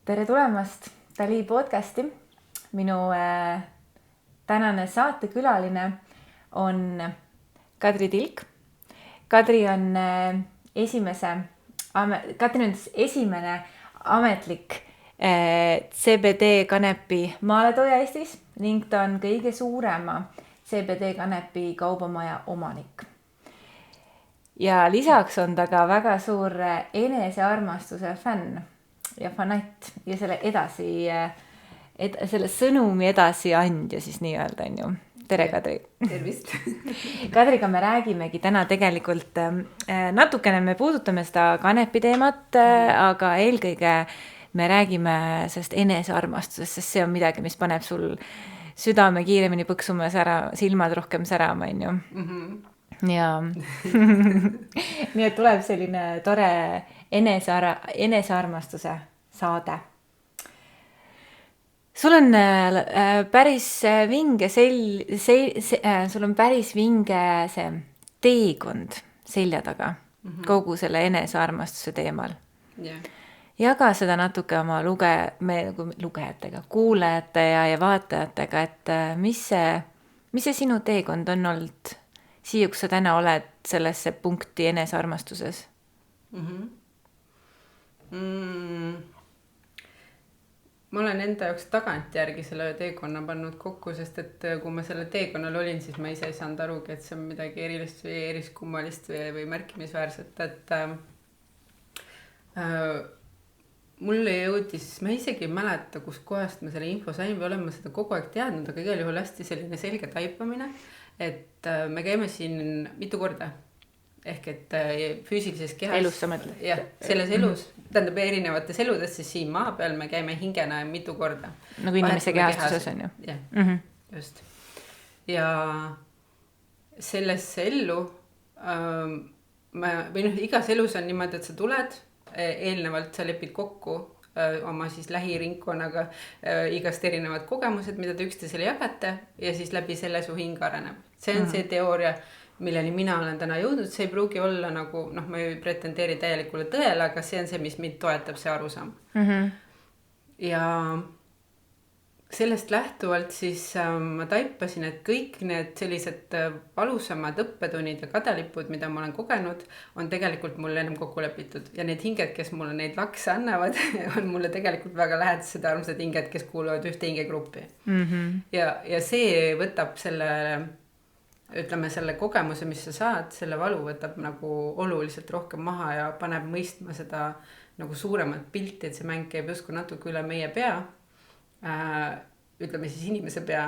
Tere tulemast Dali podcasti. Minu tänane saatekülaline on Kadri Tilk. Kadri on esimene ametlik CBD kanepi maaletooja Eestis ning ta on kõige suurema CBD kanepi kaubamaja omanik. Ja lisaks on ta ka väga suur enesearmastuse fänn ja fanatt ja selle sõnumi edasiandja siis nii-öelda on ju. Tere, Kadri! Tervist! Kadriga me räägimegi täna tegelikult natukene, me puudutame seda kanepi teemat, aga eelkõige me räägime sellest enesearmastusest, sest see on midagi, mis paneb sul südame kiiremini põksuma ja silmad rohkem särama, on ju. Ja nii et tuleb selline tore enesearmastuse saade. Sul on päris vinge sul on päris vinge see teekond selja taga kogu selle enesearmastuse teemal. Yeah. Jaga seda natuke oma lugejatega, kuulajate ja vaatajatega, et mis see sinu teekond on olnud siia, kus sa täna oled sellesse punkti enesearmastuses? Ma olen enda jaoks tagantjärgi selle teekonna pannud kokku, sest et kui ma selle teekonnal olin, siis ma ise ei saanud arugi, et see on midagi erilist või eriskummalist või märkimisväärset, et mulle jõudis, ma isegi ei mäleta, kus kohast ma selle info sain või olen ma seda kogu aeg teadnud, aga igal juhul hästi selline selge taipamine, et me käime siin mitu korda. Ehk et füüsilises kehas. Elus sa mõtled? Jah, selles elus, tähendab erinevates eludes, siis siin maa peal me käime hingena mitu korda. Nagu inimese kehastuses on ju. Jah, just. Ja sellesse ellu, igas elus on niimoodi, et sa tuled, eelnevalt sa lepid kokku oma siis lähiringkonnaga igast erinevad kogemused, mida te üksteisele jagate ja siis läbi selle su hing areneb. See on see teooria, milleni mina olen täna jõudnud. See ei pruugi olla nagu, ma ei pretendeeri täielikule tõele, aga see on see, mis mind toetab, see arusaam. Ja sellest lähtuvalt siis ma taipasin, et kõik need sellised valusamad õppetunnid ja kadalipud, mida ma olen kogenud, on tegelikult mulle ennem kokku lepitud. Ja need hinged, kes mulle neid lakse annavad, on mulle tegelikult väga lähedased armsad hinged, kes kuuluvad ühte hingegruppi. Ja see võtab selle kogemuse, mis sa saad, selle valu võtab nagu oluliselt rohkem maha ja paneb mõistma seda nagu suuremat pilti, et see mäng käib justkui natuke üle meie pea. Ütleme siis inimese pea.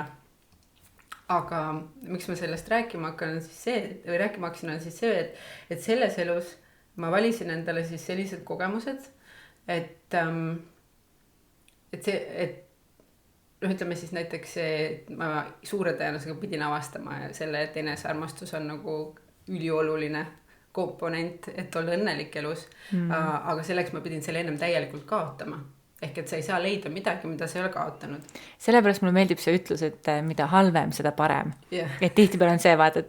Aga miks ma sellest rääkima hakkasin on siis see, et selles elus ma valisin endale siis sellised kogemused, et ütleme siis näiteks ma suure tõenäosusega pidin avastama selle, et enesearmastus on nagu ülioluline komponent, et olla õnnelik elus. Aga selleks ma pidin selle ennem täielikult kaotama. Ehk et sa ei saa leida midagi, mida sa ei ole kaotanud. Sellepärast mulle meeldib see ütlus, et mida halvem, seda parem. Yeah. Et tihtipeale on see vaata,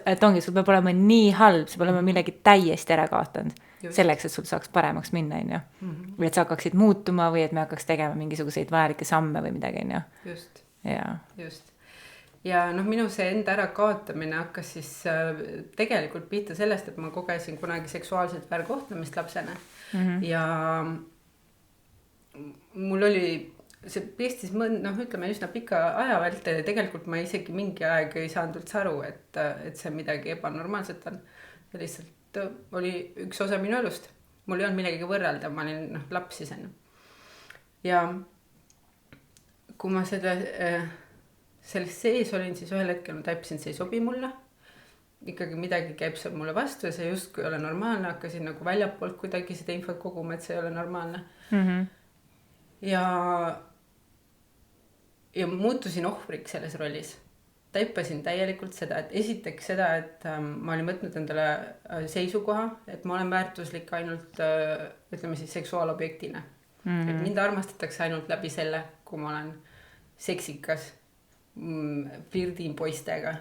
et ongi, sul peab olema nii halb, sul peab olema millegi täiesti ära kaotanud. Just. Selleks, et sul saaks paremaks minna, on ju. Või et sa hakkaksid muutuma või et me hakkaks tegema mingisuguseid vajalikke samme või midagi, on ju. Just. Ja. Just. Ja minu see enda ära kaotamine hakkas siis tegelikult pihta sellest, et ma kogesin kunagi seksuaalset väärkohtlemist lapsena. Ja mul oli see pistis ütleme üsna pika aja vältel ja tegelikult ma isegi mingi aeg ei saanud üldse aru, et see midagi ebanormaalset on. Ja lihtsalt oli üks osa minu elust. Mul ei olnud millegagi võrrelda, ma olin laps siis enne. Ja kui ma selles sees olin, siis ühel hetkel ma taipasin, see ei sobi mulle. Ikkagi midagi käib seal mulle vastu ja see justkui ei ole normaalne. Hakkasin nagu väljapoolt kuidagi seda infot koguma, et see ei ole normaalne. Ja muutusin ohvriks selles rollis. Taipasin täielikult seda, et esiteks seda, et ma olin võtnud endale seisukoha, et ma olen väärtuslik ainult, ütleme siis seksuaalobjektina. Et mind armastatakse ainult läbi selle, kui ma olen seksikas, flirdin poistega.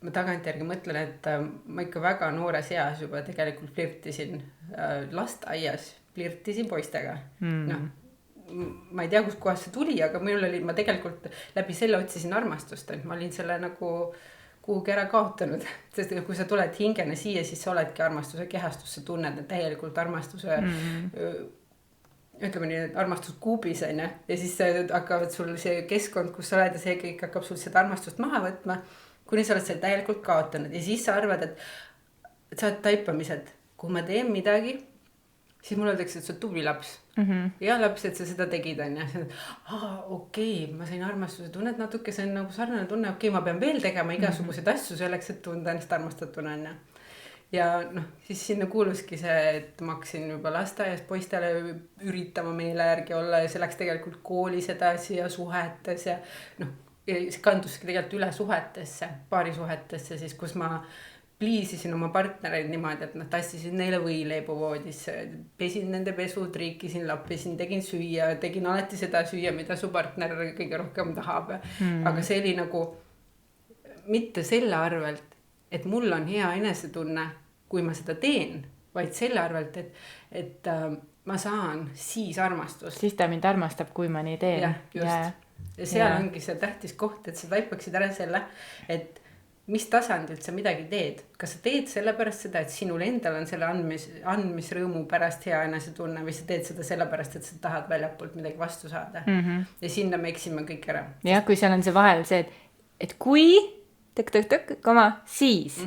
ma tagantjärgi mõtlen, et ma ikka väga noores eas juba tegelikult flirtisin lasteaias, flirtisin poistega. Noh, ma ei tea, kus kohas see tuli, aga ma tegelikult läbi selle otsisin armastust, et ma olin selle nagu kuhugi ära kaotanud, sest kui sa tuled hingena siia, siis sa oledki armastuse kehastus, sa tunned täielikult armastuse ütleme nii, et armastuskuubis on ja siis hakkavad sul see keskkond, kus sa oled ja see kõik hakkab sul seda armastust maha võtma, kuni sa oled seal täielikult kaotanud ja siis sa arvad, et sa oled taipamised, kui ma teen midagi, siis mulle öeldakse, et sa oled tubli laps. Ja laps, et sa seda tegid on ja okei, ma sain armastuse tunnet natuke, see on nagu sarnane tunne, okei, ma pean veel tegema igasuguseid asju selleks, et tunda ennast armastatuna on ja noh, siis sinna kuuluski see, et ma hakkasin juba lasteaias poistele üritama meele järgi olla ja see läks tegelikult koolis edasi ja suhetes ja noh, see kanduski tegelikult üle suhetesse, paarisuhetesse siis, kus ma pliisisin oma partnereid niimoodi, et noh, tassisin neile võileibu voodisse, pesin nende pesud, riikisin, lappisin, tegin süüa, tegin alati seda süüa, mida su partner kõige rohkem tahab. Aga see oli nagu mitte selle arvelt, et mul on hea enesetunne, kui ma seda teen, vaid selle arvelt, et ma saan siis armastust. Siis ta mind armastab, kui ma nii teen. Ja, just. Ja seal ongi see tähtis koht, et sa taipaksid ära selle, et mis tasandilt sa midagi teed. Kas sa teed sellepärast seda, et sinul endal on selle andmisrõõmu pärast hea enesetunne või sa teed seda sellepärast, et sa tahad väljapoolt midagi vastu saada. Ja sinna me eksime kõik ära. Ja kui seal on see vahel see, et kui siis.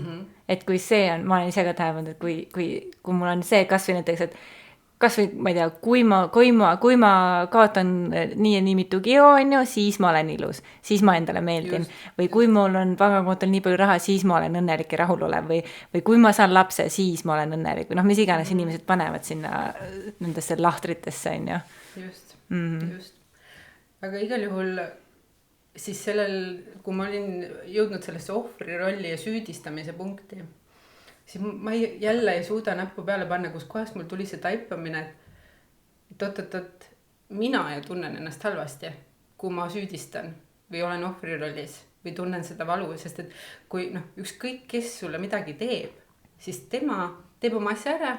Et kui see on, ma olen ise ka tähendanud, et kui mul on see kas või näiteks, et kas või, ma ei tea, kui ma kaotan nii ja nii mitu kilo, siis ma olen ilus, siis ma endale meeldin. Või kui mul on pangakontol nii palju raha, siis ma olen õnnelik ja rahulolev. Või kui ma saan lapse, siis ma olen õnnelik. Noh, mis iganes inimesed panevad sinna nendesse lahtritesse, on ju. Just. Aga igal juhul siis kui ma olin jõudnud sellesse ohvri rolli ja süüdistamise punkti, siis ma jälle ei suuda näppu peale panna, kus kohast mul tuli see taipamine, et mina ju tunnen ennast halvasti, kui ma süüdistan või olen ohvri rollis või tunnen seda valu, sest et kui ükskõik kes sulle midagi teeb, siis tema teeb oma asja ära.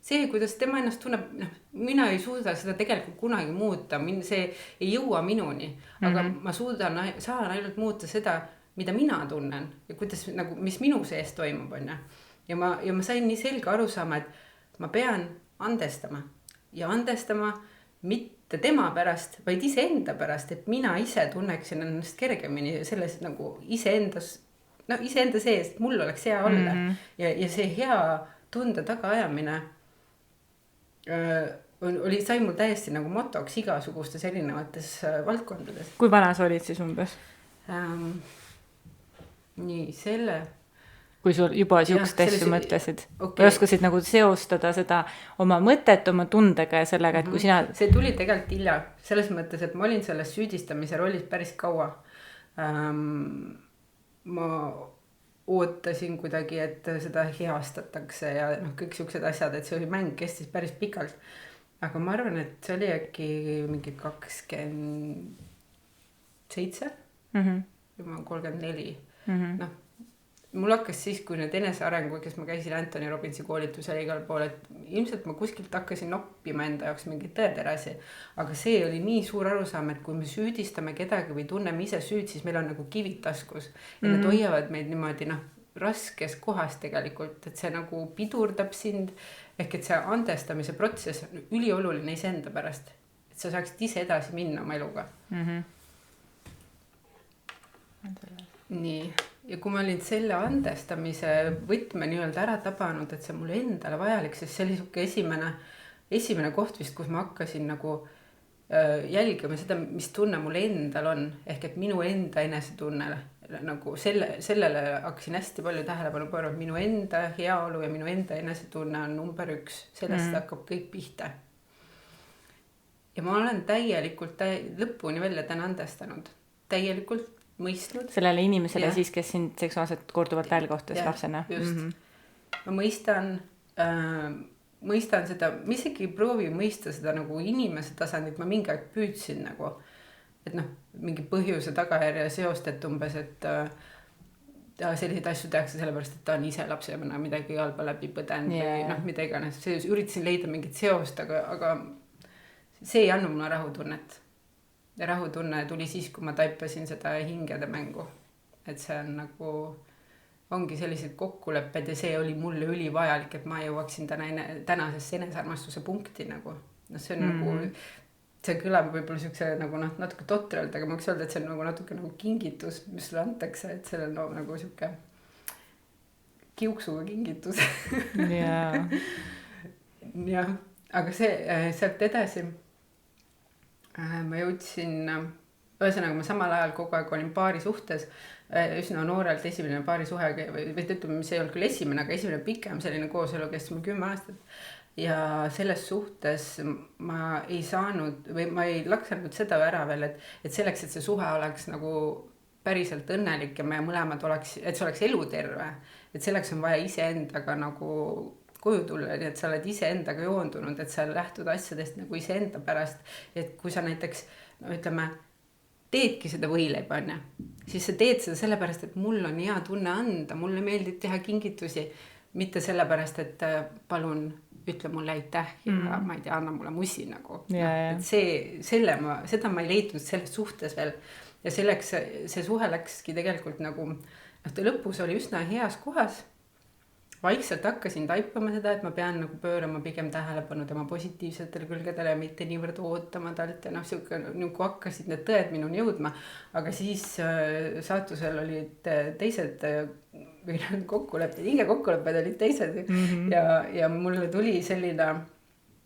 See, kuidas tema ennast tunneb, mina ei suuda seda tegelikult kunagi muuta, see ei jõua minuni, aga ma saan ainult muuta seda, mida mina tunnen ja kuidas, mis minu sees toimub, on ja. Ja ma sain nii selge aru saama, et ma pean andestama ja andestama mitte tema pärast, vaid iseenda pärast, et mina ise tunneksin ennast kergemini selles iseenda sees, et mul oleks hea olla ja see hea tunde tagaajamine sai mul täiesti motoks igasugustes erinevates valdkondades. Kui vana sa olid siis umbes? Nii, selle kui sul juba siukest asju mõtlesid või oskasid seostada seda oma mõtet oma tundega ja sellega, et kui sina see tuli tegelikult hilja, selles mõttes, et ma olin selles süüdistamise rollis päris kaua. Ma ootasin kuidagi, et seda heastatakse ja kõik siuksed asjad, et see mäng kestis päris pikalt, aga ma arvan, et see oli äkki mingi 27 või 34 mul hakkas siis, kui need enesearengu, kes ma käisin Anthony Robbinsi koolitusel igal pool, et ilmselt ma kuskilt hakkasin noppima enda jaoks mingit tõeterasi, aga see oli nii suur arusaam, et kui me süüdistame kedagi või tunneme ise süüd, siis meil on kivid taskus ja need hoiavad meid niimoodi raskes kohas tegelikult, et see pidurdab sind ehk et see andestamise protsess on ülioluline iseenda pärast, et sa saaksid ise edasi minna oma eluga. Nii, ja kui ma olin selle andestamise võtme nii-öelda ära tabanud, et see mulle endale vajalik, sest see oli suke esimene koht vist, kus ma hakkasin jälgima seda, mis tunne mul endal on, ehk et minu enda enesetunnele sellele hakkasin hästi palju tähelepanu pöörama, minu enda heaolu ja minu enda enesetunne on number 1, sellest hakkab kõik pihta. Ja ma olen täielikult lõpuni välja täna andestanud, täielikult mõistnud. Sellele inimesele siis, kes sind seksuaalselt korduvalt väelkohtas lapsena. Just. Ma mõistan seda, ma isegi proovi mõista seda inimese tasandit, ma mingi aeg püüdsin et mingi põhjuse tagajärje seost, et umbes, et selliseid asju tehakse sellepärast, et ta on ise lapsena midagi halba läbi põdenud või noh, mida iganes. Üritasin leida mingit seost, aga see ei andnud mulle rahutunnet. Ja rahutunne tuli siis, kui ma taipasin seda hingede mängu. Et see on nagu, ongi sellised kokkulepped ja see oli mulle ülivajalik, et ma jõuaksin tänasesse enesearmastuse punkti nagu. No see on nagu, see kõlab võib-olla siukse nagu natuke totralt, aga ma võiks öelda, et see on nagu natuke nagu kingitus, mis sulle antakse, et see on nagu siuke kiuksuga kingitus. Jaa. Jah, aga sealt edasi ma jõudsin, ühesõnaga ma samal ajal kogu aeg olin paari suhtes, üsna noorelt esimene paari suhe, või ütleme, mis ei olnud küll esimene, aga esimene pikem selline kooselu kestis mul 10 aastat. Ja selles suhtes ma ei saanud, või ma ei laksanud seda ära veel, et selleks, et see suhe oleks nagu päriselt õnnelik ja me mõlemad oleks, et see oleks eluterve, et selleks on vaja iseendaga nagu koju tulla, nii et sa oled iseendaga joondunud, et sa lähtud asjadest nagu iseenda pärast, et kui sa näiteks, no ütleme, teedki seda võileiba, siis sa teed seda sellepärast, et mul on hea tunne anda, mulle meeldib teha kingitusi, mitte sellepärast, et palun ütle mulle aitäh ja ma ei tea, anna mulle musi nagu. Et seda ma ei leidnud selles suhtes veel ja selleks see suhe läkski tegelikult nagu, ta lõpus oli üsna heas kohas. Vaikselt hakkasin taipama seda, et ma pean nagu pöörama pigem tähelepanu tema positiivsetele külgedele ja mitte niivõrd ootama talt ja nagu hakkasid need tõed minuni jõudma, aga siis saatusel olid teised või kokkulepped, hinge kokkulepped olid teised ja mulle tuli selline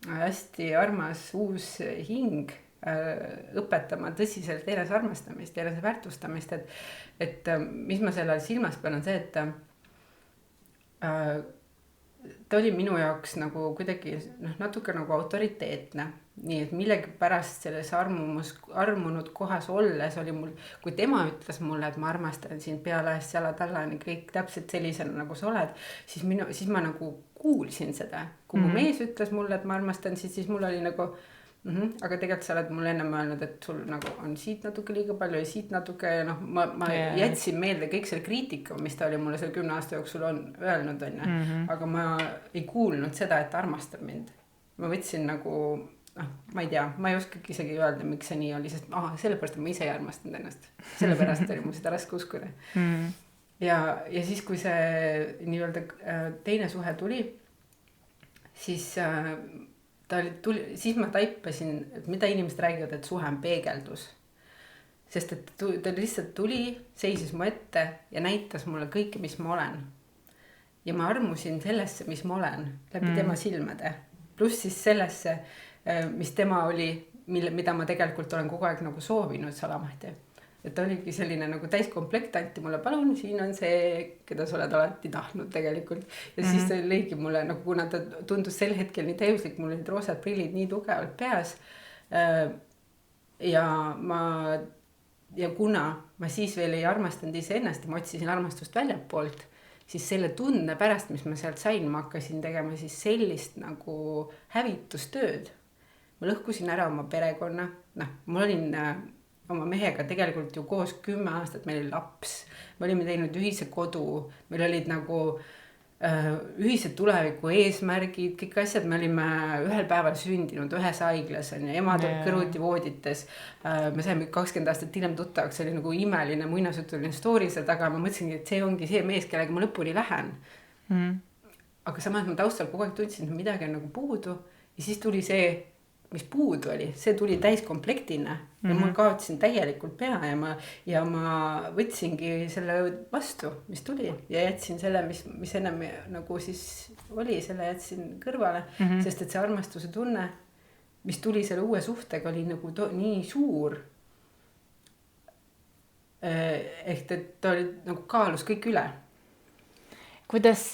hästi armas uus hing õpetama tõsiselt enesearmastamist ja eneseväärtustamist, et mis ma selle silmas pean on see, et ta oli minu jaoks nagu kuidagi natuke nagu autoriteetne, nii et millegi pärast selles armunud kohas olles oli mul, kui tema ütles mulle, et ma armastan sind pealaest jalatallani kõik täpselt sellisena nagu sa oled, siis ma nagu kuulsin seda, kui mu mees ütles mulle, et ma armastan siis mul oli nagu aga tegelikult sa oled mulle ennem öelnud, et sul nagu on siit natuke liiga palju ja siit natuke ja ma jätsin meelde kõik selle kriitika, mis ta oli mulle selle 10 aasta jooksul on öelnud, aga ma ei kuulnud seda, et ta armastab mind. Ma võtsin nagu, ma ei tea, ma ei oskagi isegi öelda, miks see nii oli, sest sellepärast, et ma ise ei armastanud ennast. Sellepärast oli mul seda raske uskuda. Ja siis, kui see nii-öelda teine suhe tuli, siis siis ma taipasin, et mida inimesed räägivad, et suhe on peegeldus. Sest et ta lihtsalt tuli, seisis mu ette ja näitas mulle kõike, mis ma olen. Ja ma armusin sellesse, mis ma olen, läbi tema silmade. Pluss siis sellesse, mis tema oli, mida ma tegelikult olen kogu aeg nagu soovinud salamahti. Et ta oligi selline nagu täiskomplekt, anti mulle, palun, siin on see, keda sa oled alati tahtnud tegelikult. Ja siis ta lõigi mulle, nagu kuna ta tundus sel hetkel nii täiuslik, mul olid roosad prillid nii tugevalt peas. Ja kuna ma siis veel ei armastanud iseennast ja ma otsisin armastust väljapoolt, siis selle tunne pärast, mis ma sealt sain, ma hakkasin tegema siis sellist nagu hävitustööd. Ma lõhkusin ära oma perekonna, mul olin oma mehega tegelikult ju koos 10 aastat, meil oli laps, me olime teinud ühise kodu, meil olid nagu ühised tuleviku eesmärgid, kõik asjad, me olime ühel päeval sündinud, ühes haiglas ja emad kõrvuti voodites, me saime 20 aastat hiljem tuttavaks, see oli nagu imeline muinasjutuline story seal taga, ma mõtlesingi, et see ongi see mees, kellega ma lõpuni lähen. Aga samas ma taustal kogu aeg tundsin, et midagi on nagu puudu ja siis tuli see, mis puudu oli, see tuli täiskomplektina ja ma kaotasin täielikult pea ja ma võtsingi selle vastu, mis tuli ja jätsin selle, mis ennem nagu siis oli, selle jätsin kõrvale, sest et see armastuse tunne, mis tuli selle uue suhtega, oli nagu nii suur. Ehk et ta oli nagu kaalus kõik üle. Kuidas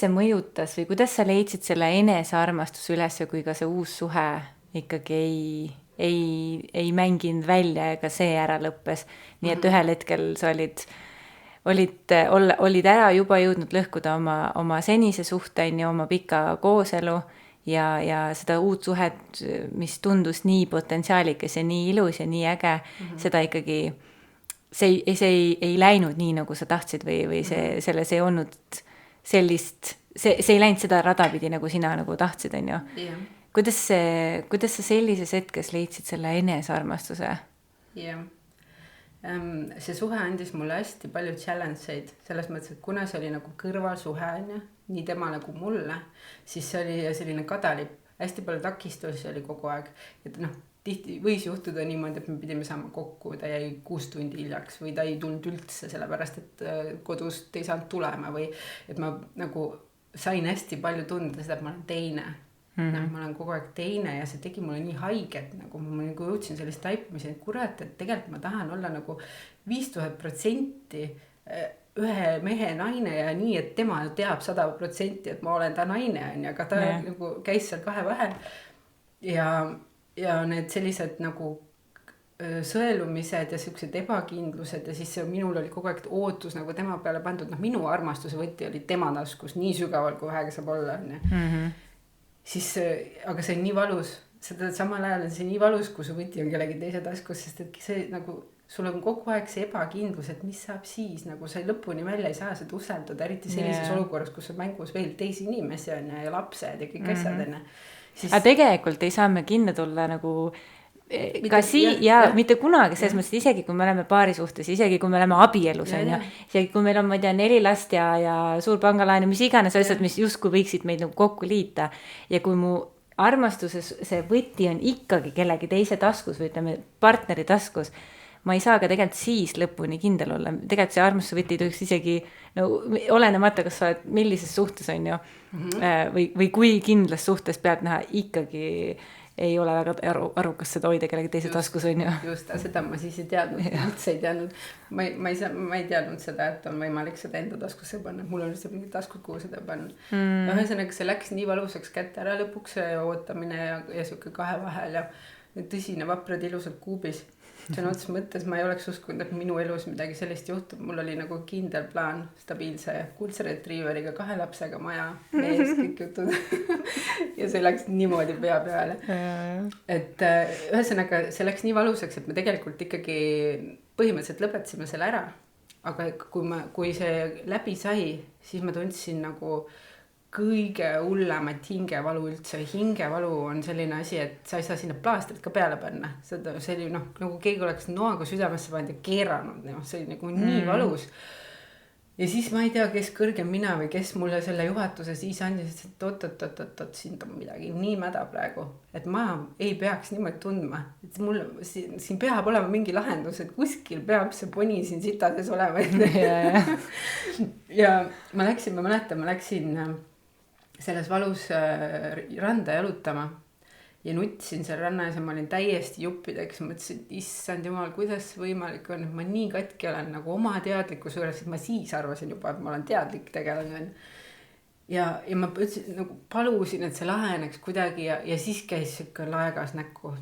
see mõjutas või kuidas sa leidsid selle enesearmastuse üles, kui ka see uus suhe ikkagi ei mänginud välja ega see ära lõppes? Nii et ühel hetkel sa olid ära juba jõudnud lõhkuda oma senise suhte, oma pika kooselu ja seda uut suhet, mis tundus nii potentsiaalikas ja nii ilus ja nii äge, seda ikkagi see ei läinud nii, nagu sa tahtsid või selles ei olnud sellist, see ei läinud seda rada pidi, nagu sina nagu tahtsid, on ju. Jah. Kuidas sa sellises hetkes leidsid selle enesearmastuse? Jah. See suhe andis mulle hästi palju challenge'eid, selles mõttes, et kuna see oli nagu kõrvalsuhe, nii temale kui mulle, siis see oli selline kadalipp, hästi palju takistusi oli kogu aeg, et tihti võis juhtuda niimoodi, et me pidime saama kokku, ta jäi 6 tundi hiljaks või ta ei tulnud üldse, sellepärast et kodust ei saanud tulema või et ma nagu sain hästi palju tunda seda, et ma olen teine. Ma olen kogu aeg teine ja see tegi mulle nii haiget, nagu ma nagu jõudsin sellist taipumise, et kurat, et tegelikult ma tahan olla nagu 5000% ühe mehe naine ja nii, et tema teab 100%, et ma olen ta naine, aga ta nagu käis seal kahe vahel ja need sellised nagu sõelumised ja sellised ebakindlused ja siis minul oli kogu aeg ootus nagu tema peale pandud, minu armastuse võti oli tema taskus nii sügaval, kui vähegi saab olla, siis, aga see on nii valus, seda samal ajal on see nii valus, kui su võti on kellegi teise taskus, sest et see nagu, sul on kogu aeg see ebakindlus, et mis saab siis, nagu sa lõpuni välja ei saa seda usaldada, eriti sellises olukorras, kus on mängus veel teisi inimesi on ja lapsed ja kõik asjad on. Aga tegelikult ei saa me kinni tulla nagu mitte kunagi, selles mõttes, isegi kui me oleme paari suhtes, isegi kui me oleme abielus, on ju, isegi kui meil on, ma ei tea, 4 last ja suur pangalaen ja mis iganes asjad, mis justkui võiksid meid nagu kokku liita. Ja kui mu armastuses see võti on ikkagi kellegi teise taskus või ütleme partneri taskus, ma ei saa ka tegelikult siis lõpuni kindel olla. Tegelikult see armastuse võti tohiks isegi, olenemata, kas sa oled millises suhtes, on ju, või kui kindlas suhtes pead näha ikkagi ei ole väga arukas seda hoida kellegi teise taskus, on ju. Just, seda ma siis ei teadnud, üldse ei teadnud. Ma ei teadnud seda, et on võimalik seda enda taskusse panna. Mul on lihtsalt mingid taskud, kuhu seda panna. Ühesõnaga, see läks nii valusaks kätte ära lõpuks ootamine ja siuke kahe vahel ja tõsine vaprad ilusad kuubis. See on otses mõttes, ma ei oleks uskunud, et minu elus midagi sellist juhtub. Mul oli nagu kindel plaan stabiilse kuldse retriiveriga 2 lapsega maja, mees, kõik jutud. Ja see läks niimoodi pea peale. Et ühesõnaga, see läks nii valusaks, et me tegelikult ikkagi põhimõtteliselt lõpetasime selle ära. Aga kui see läbi sai, siis ma tundsin nagu kõige hullemat hingevalu üldse. Hingevalu on selline asi, et sa ei saa sinna plaastrit ka peale panna. See oli nagu keegi oleks noaga südamesse pannud ja keeranud. See oli nagu nii valus. Ja siis ma ei tea, kes kõrgem mina või kes mulle selle juhatuse siis andis, et oot, siin on midagi nii mäda praegu. Et ma ei peaks niimoodi tundma. Et mul, siin peab olema mingi lahendus, et kuskil peab see poni siin sitades olema. Ja ma läksin selles valus randa jalutama ja nutsin seal rannas ja ma olin täiesti juppideks. Mõtlesin, et issand jumal, kuidas võimalik on, et ma nii katki olen nagu oma teadlikkuse juures, et ma siis arvasin juba, et ma olen teadlik tegelane. Ja ma nagu palusin, et see laheneks kuidagi ja siis käis siuke laegas näkku.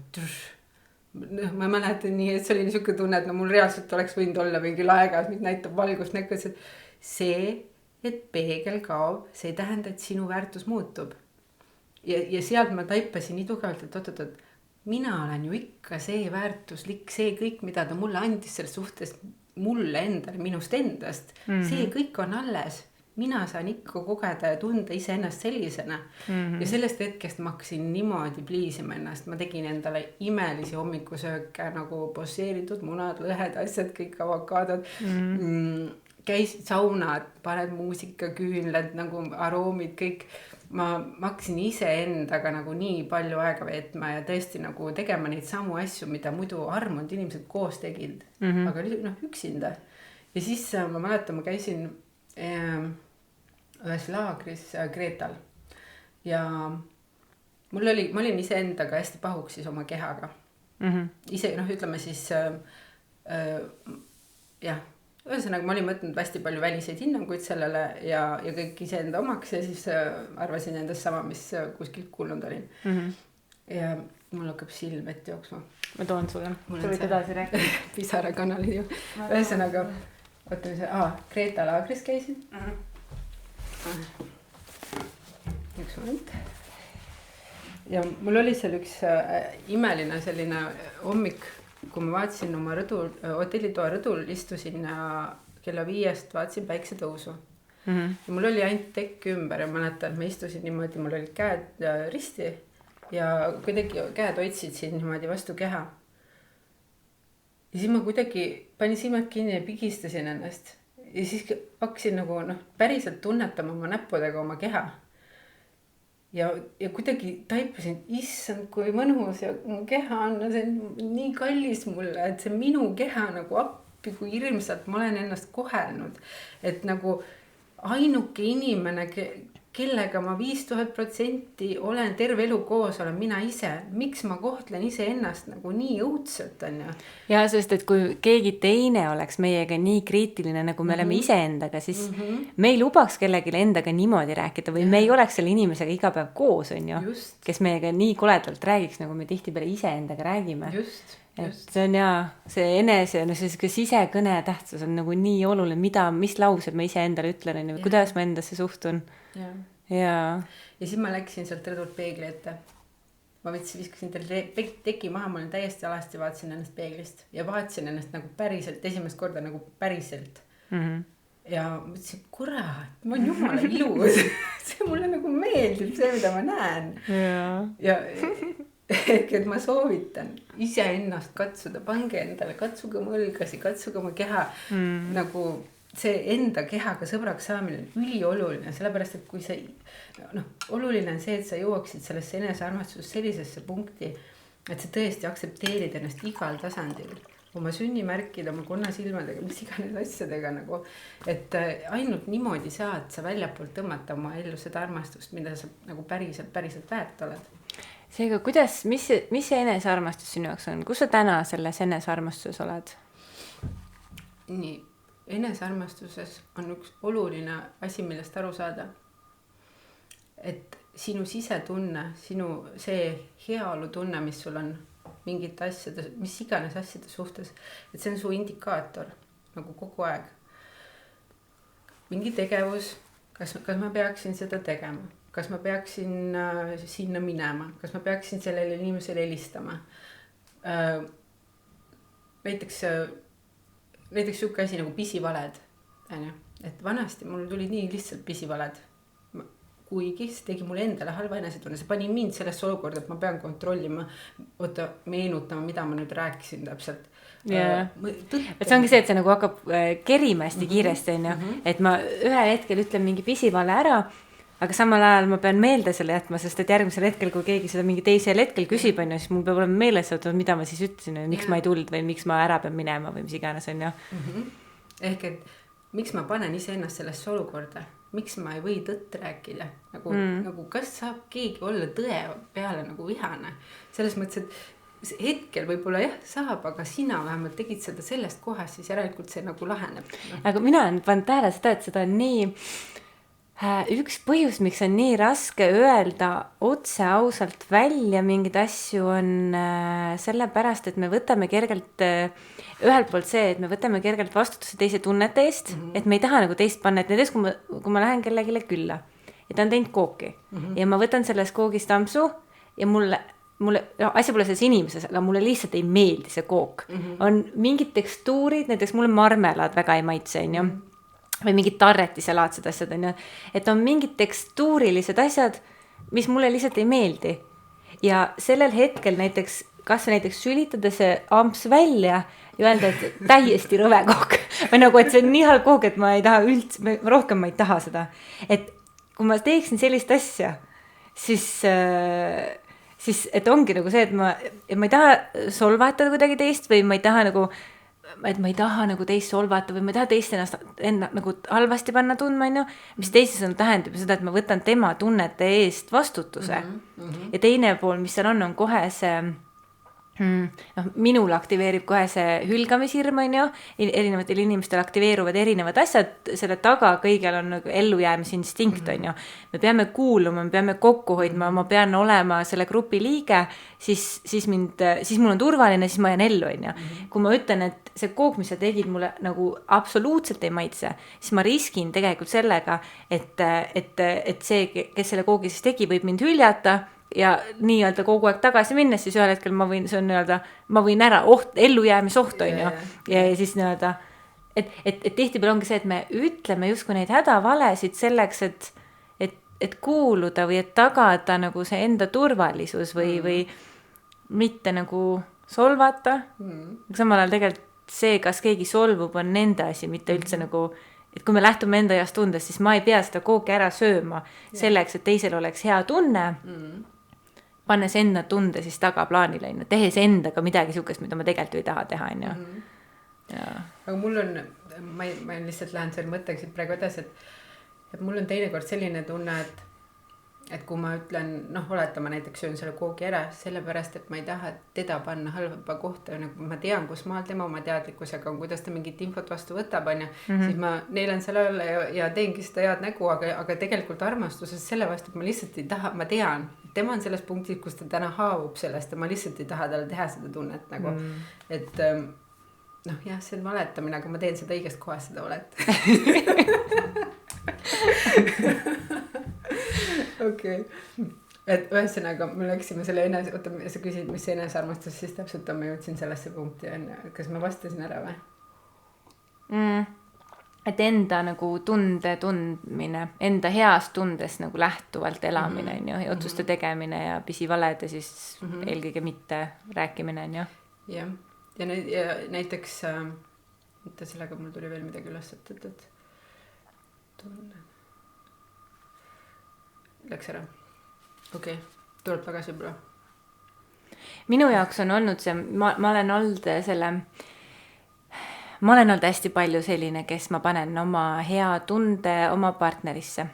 Ma mäletan nii, et see oli niisugune tunne, et mul reaalselt oleks võinud olla mingi laegas, mis näitab valgust näkku, et see, et peegel kaob, see ei tähenda, et sinu väärtus muutub. Ja sealt ma taipasin nii tugevalt, et oot, mina olen ju ikka see väärtuslik, see kõik, mida ta mulle andis selles suhtes mulle endale, minust endast. See kõik on alles. Mina saan ikka kogeda ja tunda iseennast sellisena. Ja sellest hetkest ma hakkasin niimoodi pliisima ennast. Ma tegin endale imelisi hommikusööke, nagu posseeritud munad, lõhed, asjad, kõik avokaadod. Käisid saunad, paned muusika, küünled, nagu aroomid, kõik. Ma hakkasin ise endaga nagu nii palju aega veetma ja tõesti nagu tegema neid samu asju, mida muidu armunud inimesed koos tegid. Aga üksinda. Ja siis ma mäletan, ma käisin ühes laagris Kreetal ja ma olin ise endaga hästi pahuks siis oma kehaga. Ise, ütleme siis jah, ühesõnaga ma olin mõtnud hästi palju väliseid hinnanguid sellele ja kõik ise enda omaks ja siis arvasin endast sama, mis kuskilt kuulnud olin. Ja mul hakkab silm ette jooksma. Ma toon sulle. Sa võid edasi rääkida. Pisara kanalid ju. Ühesõnaga, Kreeta laagris käisin. Üks moment. Ja mul oli seal üks imeline selline hommik, kui ma vaatasin oma rõdul, hotellitoa rõdul, istusin kella 5 vaatasin päiksetõusu. Ja mul oli ainult tekk ümber ja mäletan, et ma istusin niimoodi, mul olid käed risti ja kuidagi käed hoidsid siin niimoodi vastu keha. Ja siis ma kuidagi panin silmad kinni ja pigistasin ennast. Ja siis hakkasin nagu päriselt tunnetama oma näppudega oma keha. Ja kuidagi taipasin, issand, kui mõnus ja mu keha on, see on nii kallis mulle, et see minu keha nagu appi, kui hirmsalt ma olen ennast kohelnud. Et nagu ainuke inimene, kellega ma 5000% olen terve elu koos, olen mina ise. Miks ma kohtlen ise ennast nagu nii õudselt, on ju? Ja, sest et kui keegi teine oleks meiega nii kriitiline, nagu me oleme ise endaga, siis me ei lubaks kellelegi endaga niimoodi rääkida või me ei oleks selle inimesega iga päev koos, on ju? Kes meiega nii koledalt räägiks, nagu me tihtipeale ise endaga räägime. Et see on see enese, see sisekõne tähtsus on nagu nii oluline, mis laused ma ise endale ütlen, kuidas ma endasse suhtun. Ja siis ma läksin sealt rõdult peegli ette. Ma viskasin teki maha, ma olin täiesti alasti, vaatasin ennast peeglist ja vaatasin ennast nagu päriselt, esimest korda nagu päriselt. Ja mõtlesin, kurat, ma olen jumala ilus. See mulle nagu meeldib, see, mida ma näen. Ja et ma soovitan ise ennast katsuda, pange endale, katsuge oma õlgasi, katsuge oma keha. Nagu see enda kehaga sõbraks saamine on ülioluline, sellepärast, et kui see, oluline on see, et sa jõuaksid sellesse enesearmastusest sellisesse punkti, et sa tõesti aksepteerid ennast igal tasandil, oma sünnimärkide, oma konnasilmadega, mis iganes asjadega nagu, et ainult niimoodi saad sa väljapoolt tõmmata oma ellu seda armastust, mida sa nagu päriselt väärt oled. Seega, mis see enesearmastus sinu jaoks on? Kus sa täna selles enesearmastuses oled? Nii, enesearmastuses on üks oluline asi, millest aru saada. Et sinu sisetunne, sinu see heaolu tunne, mis sul on mingite asjade, mis iganes asjade suhtes, et see on su indikaator nagu kogu aeg. Mingi tegevus, kas ma peaksin seda tegema? Kas ma peaksin sinna minema? Kas ma peaksin sellele inimesele helistama? Näiteks siuke asi nagu pisivaled. Et vanasti mul tuli nii lihtsalt pisivaled. Kuigi see tegi mulle endale halva enesetunne. See pani mind sellesse olukorda, et ma pean kontrollima, meenutama, mida ma nüüd rääkisin täpselt. Et see ongi see, et see nagu hakkab kerima hästi kiiresti, et ma ühel hetkel ütlen mingi pisivale ära, aga samal ajal ma pean meelde selle jätma, sest et järgmisel hetkel, kui keegi seda mingi teisel hetkel küsib, siis mul peab olema meeles, mida ma siis ütlesin, miks ma ei tulnud või miks ma ära pean minema või mis iganes on. Ehk et miks ma panen ise ennast sellesse olukorda? Miks ma ei või tõtt rääkida? Nagu kas saab keegi olla tõe peale nagu vihane? Selles mõttes, et hetkel võib-olla saab, aga sina vähemalt tegid seda sellest kohast, siis järelikult see nagu laheneb. Aga mina olen pannud tähele seda, et seda on nii... Üks põhjus, miks on nii raske öelda otse ausalt välja mingid asju on sellepärast, et me võtame kergelt, ühelt poolt see, et me võtame kergelt vastutuse teise tunnete eest, et me ei taha nagu teist panna, et näiteks kui ma lähen kellegile külla ja ta on teinud kooki ja ma võtan selles koogist ampsu ja mulle asja pole selles inimeses, aga mulle lihtsalt ei meeldi see kook. On mingid tekstuurid, näiteks mulle marmelad väga ei maitse, või mingid tarretiselaadsid asjad, et on mingid tekstuurilised asjad, mis mulle lihtsalt ei meeldi. Ja sellel hetkel näiteks, kas näiteks sülitada see amps välja ja öelda, et täiesti rõve kook. Või nagu, et see on nii halb kook, et ma ei taha üldse, rohkem ma ei taha seda. Et kui ma teeksin sellist asja, siis et ongi nagu see, et ma ei taha solvata kuidagi teist või ma ei taha nagu teist solvata või ma ei taha teist ennast nagu halvasti panna tundma, mis teisisõnu tähendab seda, et ma võtan tema tunnete eest vastutuse. Ja teine pool, mis seal on kohe see, minul aktiveerib kohe see hülgamishirm, erinevatel inimestel aktiveeruvad erinevad asjad, selle taga kõigel on nagu ellujäämisinstinkt, me peame kuuluma, me peame kokku hoidma, ma pean olema selle grupi liige, siis mul on turvaline, siis ma jään ellu, Kui ma ütlen, et see kook, mis sa tegid mulle nagu absoluutselt ei maitse, siis ma riskin tegelikult sellega, et see, kes selle koogi siis tegi, võib mind hüljata ja nii-öelda kogu aeg tagasi minnes, siis ühel hetkel ma võin, see on nii-öelda, ma võin ära ellujäämisoht on ju, ja siis nii-öelda, et tihtipeale ongi see, et me ütleme justkui neid hädavalesid selleks, et kuuluda või et tagada nagu see enda turvalisus või mitte nagu solvata. Samal ajal tegelikult see, kas keegi solvub, on nende asi, mitte üldse nagu, et kui me lähtume enda heast tundest, siis ma ei pea seda kooki ära sööma selleks, et teisel oleks hea tunne, pannes enda tunde siis tagaplaanile, tehes endaga midagi sihukest, mida ma tegelikult ei taha teha, on ju. Aga mul on, ma lihtsalt lähen selle mõttega siit praegu edasi, et mul on teinekord selline tunne, et kui ma ütlen, oletama näiteks söön selle koogi ära, sellepärast, et ma ei taha teda panna halba kohta, nagu ma tean, kus maal tema oma teadlikkusega on, kuidas ta mingit infot vastu võtab, on ju, siis ma neelan selle alla ja teengi seda head nägu, aga tegelikult armastuses selle vastu, et ma lihtsalt ei taha, ma tean, tema on selles punktis, kus ta täna haavub sellest ja ma lihtsalt ei taha talle teha seda tunnet nagu, et jah, see on valetamine, aga ma teen seda õigest kohast seda valet. Okei. Et ühesõnaga, me läksime selle oota, sa küsid, mis see enesearmastus, siis täpselt ma jõudsin sellesse punkti, kas ma vastasin ära või? Et enda nagu tunde tundmine, enda heast tundest nagu lähtuvalt elamine on ju, ja otsuste tegemine ja pisivalede siis eelkõige mitte rääkimine on ju. Jah, ja näiteks, mitte sellega mul tuli veel midagi üles, et tunne. Läks ära. Okei, tuleb tagasi võib-olla. Minu jaoks on olnud see, ma olen olnud hästi palju selline, kes ma panen oma hea tunde oma partnerisse.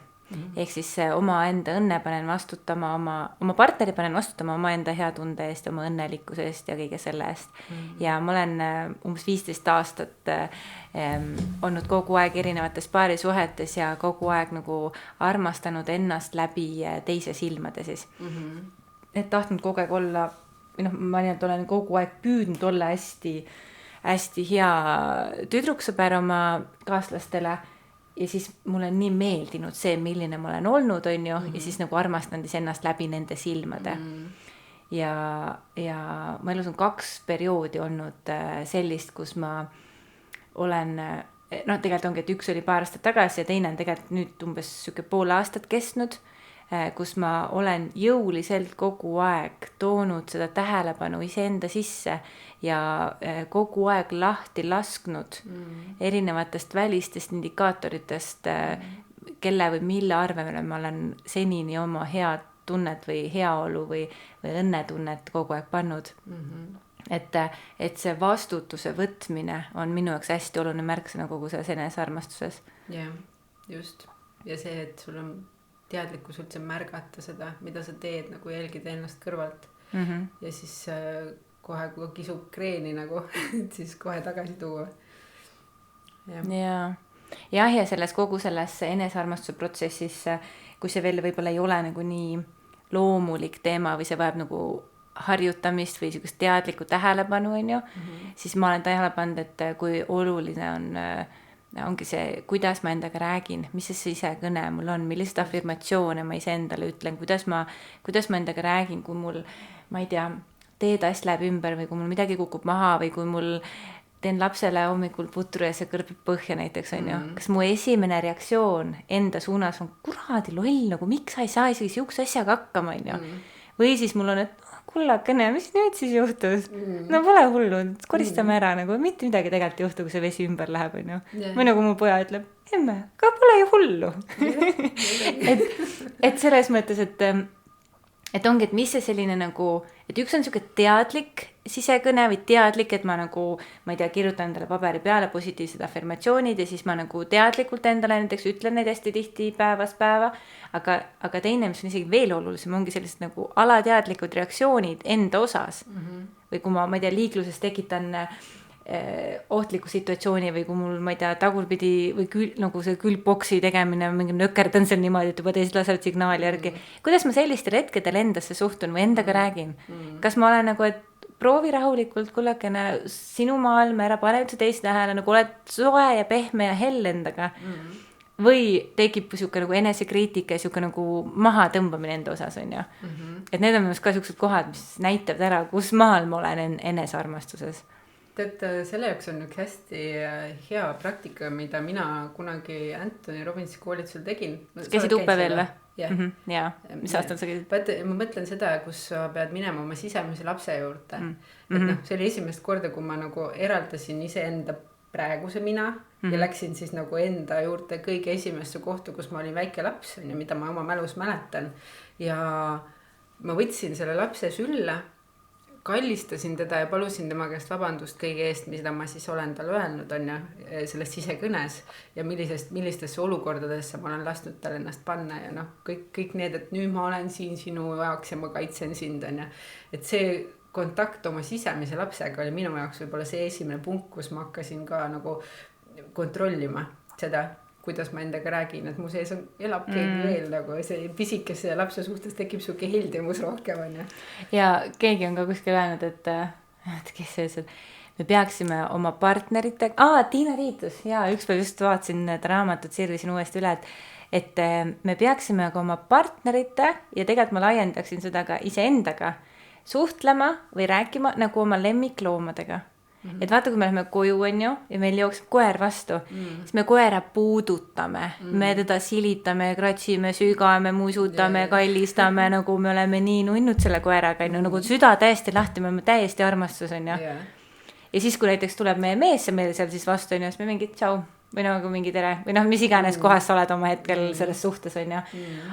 Ehk siis oma enda õnne panen vastutama, oma partneri panen vastutama oma enda hea tunde eest, oma õnnelikkuse eest ja kõige selle eest. Ja ma olen umbes 15 aastat olnud kogu aeg erinevates paarisuhetes ja kogu aeg nagu armastanud ennast läbi teise silmade siis. Et tahtnud kogu aeg olla, ma olen kogu aeg püüdnud olla hästi hea tüdruksõber oma kaaslastele. Ja siis mulle on nii meeldinud see, milline ma olen olnud, on ju, ja siis nagu armastandis ennast läbi nende silmade. Ja ma elus on 2 perioodi olnud sellist, kus ma olen, tegelikult ongi, et üks oli paar aastat tagasi ja teine on tegelikult nüüd umbes pool aastat kestnud, kus ma olen jõuliselt kogu aeg toonud seda tähelepanu iseenda sisse ja kogu aeg lahti lasknud erinevatest välistest indikaatoritest, kelle või mille arvele ma olen senini oma head tunnet või heaolu või õnnetunnet kogu aeg pannud. Et see vastutuse võtmine on minu jaoks hästi oluline märksõna kogu selles enesearmastuses. Jah, just. Ja see, et sul on teadlikkus üldse märgata seda, mida sa teed, nagu jälgida ennast kõrvalt. Ja siis kohe, kui kisub kreeni nagu, siis kohe tagasi tuua. Ja selles kogu selles enesearmastuse protsessis, kui see veel võib-olla ei ole nagu nii loomulik teema või see vajab nagu harjutamist või sellist teadlikku tähelepanu, on ju, siis ma olen tähele pannud, et kui oluline ongi see, kuidas ma endaga räägin, mis see sisekõne mul on, millised afirmatsioone ma iseendale ütlen, kuidas ma endaga räägin, kui mul, ma ei tea, teetass läheb ümber või kui mul midagi kukub maha või kui mul teen lapsele hommikul putru ja see kõrbib põhja näiteks, on ju. Kas mu esimene reaktsioon enda suunas on kuradi loll, nagu miks sa ei saa isegi sihukese asjaga hakkama, on ju. Või siis mul on, et kullakene, mis nüüd siis juhtus? No pole hullu, koristame ära, nagu mitte midagi tegelikult ei juhtu, kui see vesi ümber läheb, on ju. Või nagu mu poja ütleb, emme, ka pole ju hullu. et selles mõttes, et ongi, et mis see selline nagu, et üks on siuke teadlik sisekõne või teadlik, et ma nagu, ma ei tea, kirjutan endale paberi peale positiivsed afirmatsioonid ja siis ma nagu teadlikult endale näiteks ütlen neid hästi tihti päevast päeva, aga teine, mis on isegi veel olulisem, ongi sellised nagu alateadlikud reaktsioonid enda osas. Või kui ma ei tea, liikluses tekitan ohtliku situatsiooni või kui mul, ma ei tea, tagurpidi või nagu see külgboksi tegemine, mingi nökerdan seal niimoodi, et juba teised lasevad signaali järgi. Kuidas ma sellistel hetkedel endasse suhtun või endaga räägin? Kas ma olen nagu, et proovi rahulikult, kullakene, sinu maailm, ära pane üldse teist tähele, nagu oled soe ja pehme ja hell endaga. või tekib sihuke nagu enesekriitika ja sihuke nagu mahatõmbamine enda osas, on ju. Et need on minu ka siuksed kohad, mis näitavad ära, kus maal ma olen enesearmastuses. Tead, selle jaoks on üks hästi hea praktika, mida mina kunagi Anthony Robbinsi koolitusel tegin. Käisid UPV-l või? Jah. Jaa, mis aastal sa käisid? Ma mõtlen seda, kus sa pead minema oma sisemise lapse juurde. Et noh, see oli esimest korda, kui ma nagu eraldasin iseenda praeguse mina ja läksin siis nagu enda juurde kõige esimesse kohta, kus ma olin väike laps, mida ma oma mälus mäletan. Ja ma võtsin selle lapse sülle, kallistasin teda ja palusin tema käest vabandust kõige eest, mida ma siis olen talle öelnud, on ju, selles sisekõnes ja millistesse olukordadesse ma olen lasknud tal ennast panna ja noh, kõik need, et nüüd ma olen siin sinu jaoks ja ma kaitsen sind, on ju. Et see kontakt oma sisemise lapsega oli minu jaoks võib-olla see esimene punkt, kus ma hakkasin ka nagu kontrollima seda, kuidas ma endaga räägin, et mu sees elab keegi veel nagu see pisikese lapse suhtes tekib siuke heldimus rohkem, on ju. Ja keegi on ka kuskil öelnud, et kes see on, me peaksime oma partneritega, Tiina Riitus, üks päev just vaatasin raamatut, sirvisin uuesti üle, et me peaksime ka oma partnerite ja tegelikult ma laiendaksin seda ka iseendaga suhtlema või rääkima nagu oma lemmikloomadega. Et vaata, kui me läheme koju, on ju, ja meil jookseb koer vastu, siis me koera puudutame, me teda silitame, kratsime, sügame, musutame, kallistame, nagu me oleme nii nunnud selle koeraga, on ju, nagu süda täiesti lahti, me oleme täiesti armastus, on ju. Ja siis, kui näiteks tuleb meie mees ja meil seal siis vastu, on ju, siis me mingi tšau või nagu mingi tere või noh, mis iganes kohas sa oled oma hetkel selles suhtes, on ju.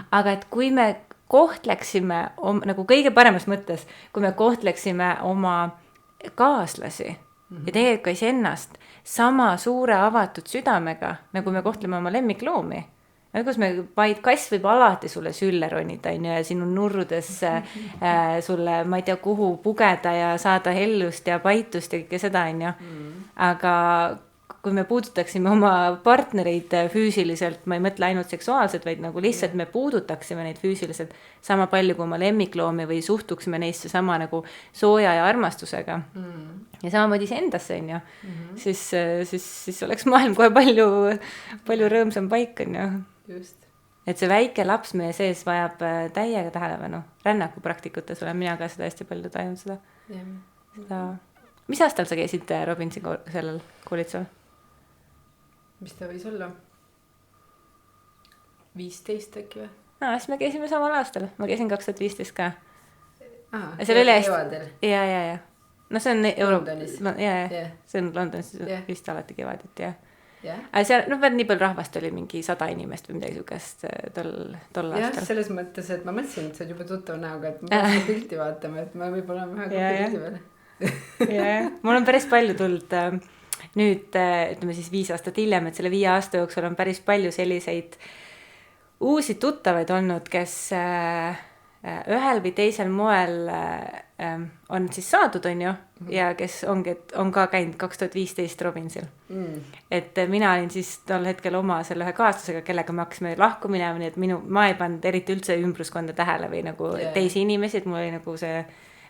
Aga et kui me kohtleksime nagu kõige paremas mõttes, kui me kohtleksime oma kaaslasi ja tegelikult ka iseennast sama suure avatud südamega, nagu me kohtleme oma lemmikloomi. Kus me vaid kass võib alati sulle sülle ronida, on ju, ja sinu nurrudes sulle, ma ei tea, kuhu pugeda ja saada hellust ja paitust ja kõike seda, on ju. Aga kui me puudutaksime oma partnereid füüsiliselt, ma ei mõtle ainult seksuaalselt, vaid nagu lihtsalt me puudutaksime neid füüsiliselt sama palju kui oma lemmikloomi või suhtuksime neisse sama nagu sooja ja armastusega. Ja samamoodi endasse, on ju. Siis oleks maailm kohe palju rõõmsam paik, on ju. Just. Et see väike laps meie sees vajab täiega tähelepanu. Rännakupraktikutes olen mina ka seda hästi palju tajunud seda. Mis aastal sa käisid Robbinsi sellel koolitusel? Mis ta võis olla? 15 äkki või? Siis me käisime samal aastal. Ma käisin 2015 ka. Kevadel. Ja. No see on Londonis. See on Londonis vist alati kevadit, jah. Aga seal, nii palju rahvast oli mingi 100 inimest või midagi sugust tol aastal. Jah, selles mõttes, et ma mõtlesin, et see on juba tuttav näoga, et ma peaks pilti vaatama, et ma võib-olla ühe pilti veel. Mul on päris palju tulnud nüüd, ütleme siis 5 aastat hiljem, et selle 5 aasta jooksul on päris palju selliseid uusi tuttavaid olnud, kes ühel või teisel moel on siis saadud, on ju, ja kes on ka käinud 2015 Robbinsil. Et mina olin siis tol hetkel oma selle ühe kaaslasega, kellega me hakkasime lahku minema, nii et ma ei pannud eriti üldse ümbruskonda tähele või nagu teisi inimesi, et mul oli nagu see,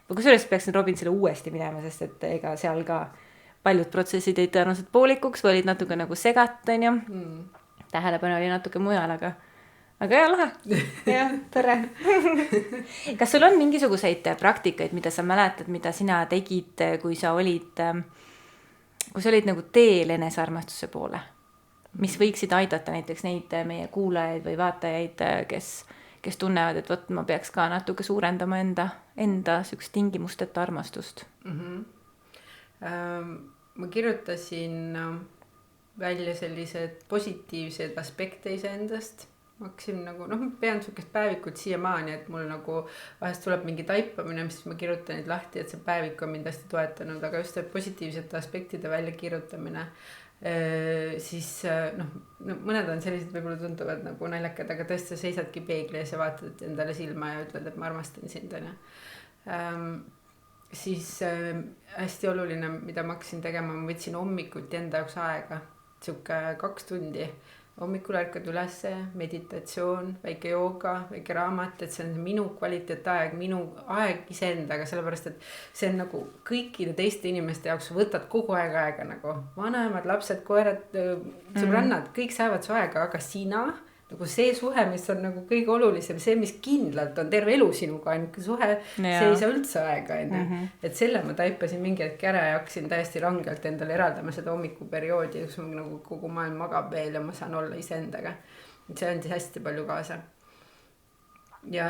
kusjuures peaksin Robbinsile uuesti minema, sest et ega seal ka paljud protsessid jäid tõenäoliselt poolikuks või olid natuke nagu segat, on ju. Tähelepanu oli natuke mujal, aga hea lahe. Jah, tore. Kas sul on mingisuguseid praktikaid, mida sa mäletad, mida sina tegid, kui sa olid nagu teel enesearmastuse poole? Mis võiksid aidata näiteks neid meie kuulajaid või vaatajaid, kes tunnevad, et võt, ma peaks ka natuke suurendama enda sükst tingimusteta armastust? Ma kirjutasin välja sellised positiivsed aspekte iseendast. Ma hakkasin nagu, pean sukest päevikut siiamaani, et mul nagu vahest tuleb mingi taipamine, mis ma kirjutan neid lahti, et see päevik on mind hästi toetanud, aga just positiivsete aspektide välja kirjutamine, siis mõned on sellised, võib-olla tuntuvad nagu naljakad, aga tõesti seisadki peegli ja vaatad endale silma ja ütled, et ma armastan sind, on ju. Siis hästi oluline, mida ma hakkasin tegema, ma võtsin hommikuti enda jaoks aega, siuke 2 tundi hommikul ärkad ülesse, meditatsioon, väike jooga, väike raamat, et see on minu kvaliteetaeg, minu aeg iseendaga, sellepärast et see on nagu kõikide teiste inimeste jaoks võtad kogu aeg aega nagu vanemad, lapsed, koerad, sõbrannad, kõik saavad su aega, aga sina nagu see suhe, mis on nagu kõige olulisem, see, mis kindlalt on terve elu sinuga, ainuke suhe, see ei saa üldse aega, et selle ma taipasin mingi hetk ära ja hakkasin täiesti rangelt endale eraldama seda hommikuperioodi, kus ma nagu kogu maailm magab veel ja ma saan olla iseendaga. See andis hästi palju kaasa. Ja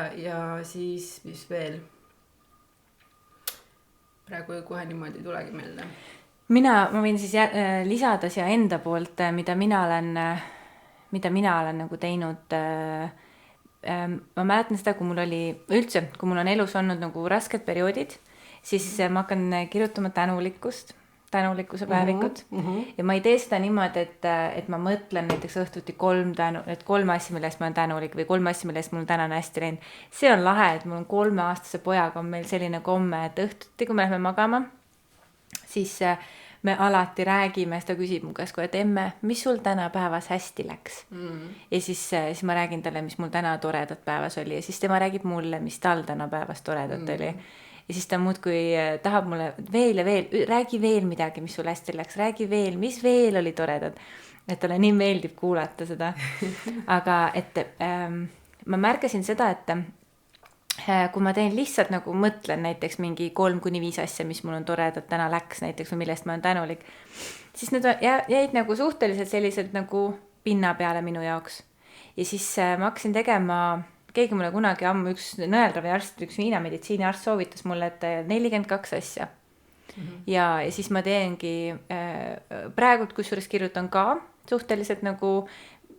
siis, mis veel? Praegu kohe niimoodi ei tulegi meelde. Ma võin siis lisada siia enda poolt, mida mina olen nagu teinud. Ma mäletan seda, kui mul on elus olnud nagu rasked perioodid, siis ma hakkan kirjutama tänulikkuse päevikut. Ja ma ei tee seda niimoodi, et ma mõtlen näiteks õhtuti 3 asja, millest ma olen tänulik või 3 asja, millest mul täna on hästi läinud. See on lahe, et mul on 3-aastase pojaga on meil selline komme, et õhtuti, kui me lähme magama, siis me alati räägime, siis ta küsib mu käest, et emme, mis sul täna päevas hästi läks? Ja siis ma räägin talle, mis mul täna toredat päevas oli ja siis tema räägib mulle, mis tal täna päevas toredat oli. Ja siis ta muudkui tahab mulle veel ja veel, räägi veel midagi, mis sul hästi läks, räägi veel, mis veel oli toredat. Et talle nii meeldib kuulata seda. Aga ma märkasin seda, et kui ma teen lihtsalt nagu mõtlen näiteks mingi 3-5 asja, mis mul on toredat täna läks näiteks või millest ma olen tänulik, siis need jäid nagu suhteliselt sellised nagu pinna peale minu jaoks. Ja siis ma hakkasin tegema, keegi mulle kunagi ammu üks nõelraviarst, üks Hiina meditsiiniarst soovitas mulle, et 42 asja. Ja siis ma teengi, praegult kusjuures kirjutan ka suhteliselt nagu,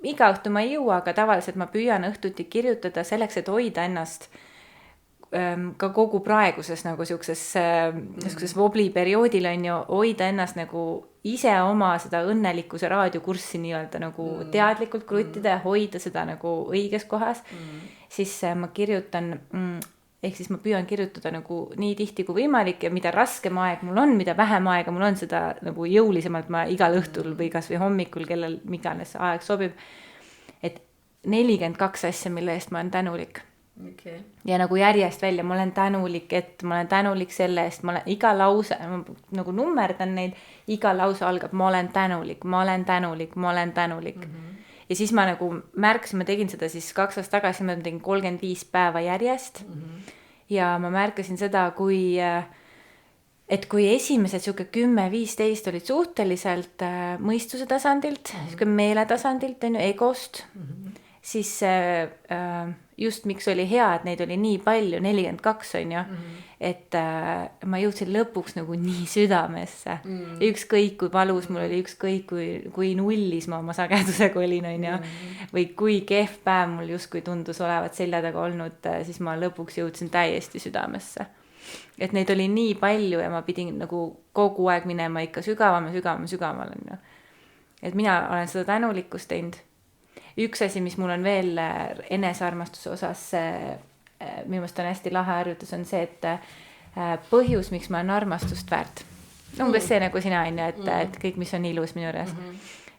iga õhtu ma ei jõua, aga tavaliselt ma püüan õhtuti kirjutada selleks, et hoida ennast ka kogu praeguses nagu siukses vobli perioodil on ju hoida ennast nagu ise oma seda õnnelikkuse raadiokurssi nii-öelda nagu teadlikult kruttida ja hoida seda nagu õiges kohas, siis ma kirjutan, ehk siis ma püüan kirjutada nagu nii tihti kui võimalik ja mida raskem aeg mul on, mida vähem aega mul on, seda nagu jõulisemalt ma igal õhtul või kas või hommikul, kellel iganes aeg sobib, et 42 asja, mille eest ma olen tänulik. Okay. Ja nagu järjest välja, ma olen tänulik selle eest, ma olen iga lause, ma nagu nummerdan neid, iga lause algab, ma olen tänulik. Ja siis ma nagu märkasin, ma tegin seda siis 2 aastat tagasi, ma tegin 35 päeva järjest. Ja ma märkasin seda, et kui esimesed siuke 10-15 olid suhteliselt mõistuse tasandilt, meele tasandilt, egost, siis just miks oli hea, et neid oli nii palju, 42 on ju, et ma jõudsin lõpuks nagu nii südamesse. Ükskõik kui valus mul oli, ükskõik kui nullis ma oma sagedusega olin on ju, või kui kehv päev mul justkui tundus olevat selja taga olnud, siis ma lõpuks jõudsin täiesti südamesse. Et neid oli nii palju ja ma pidin nagu kogu aeg minema ikka sügavam on ju. Et mina olen seda tänulikkust teinud. Üks asi, mis mul on veel enesearmastuse osas, minu meelest on hästi lahe harjutus, on see, et põhjus, miks ma olen armastust väärt. Umbes see nagu sina on ju, et kõik, mis on ilus minu juures.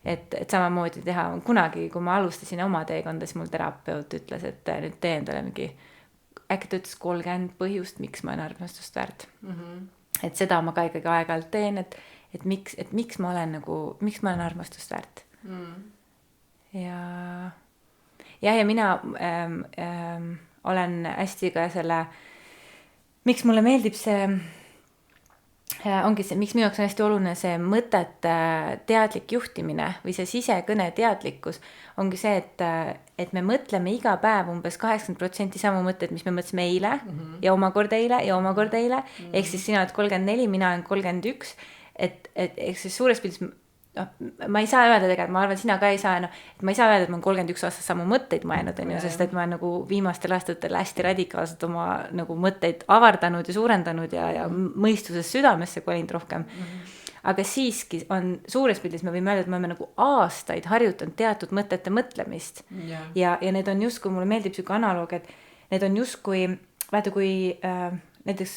Et samamoodi teha. Kunagi, kui ma alustasin oma teekonda, siis mul terapeut ütles, et nüüd tee endale mingi, äkki ta ütles 30 põhjust, miks ma olen armastust väärt. Et seda ma ka ikkagi aeg-ajalt teen, et miks ma olen armastust väärt. Ja mina olen hästi ka selle, miks mulle meeldib see, ongi see, miks minu jaoks on hästi oluline see mõtet teadlik juhtimine või see sisekõne teadlikkus, ongi see, et me mõtleme iga päev umbes 80% samu mõtted, mis me mõtlesime eile ja omakorda eile, ehk siis sina oled 34, mina olen 31, et ehk siis suures pildis ma ei saa öelda tegelikult, ma arvan, sina ka ei saa, et ma ei saa öelda, et ma olen 31 aastas samu mõtteid mõelnud, sest et ma olen nagu viimastel aastatel hästi radikaalselt oma nagu mõtteid avardanud ja suurendanud ja mõistuses südamesse kolinud rohkem. Aga siiski on suures pildis, me võime öelda, et me oleme nagu aastaid harjutanud teatud mõtete mõtlemist. Ja need on justkui, mulle meeldib siuke analoog, et need on justkui, vaata kui näiteks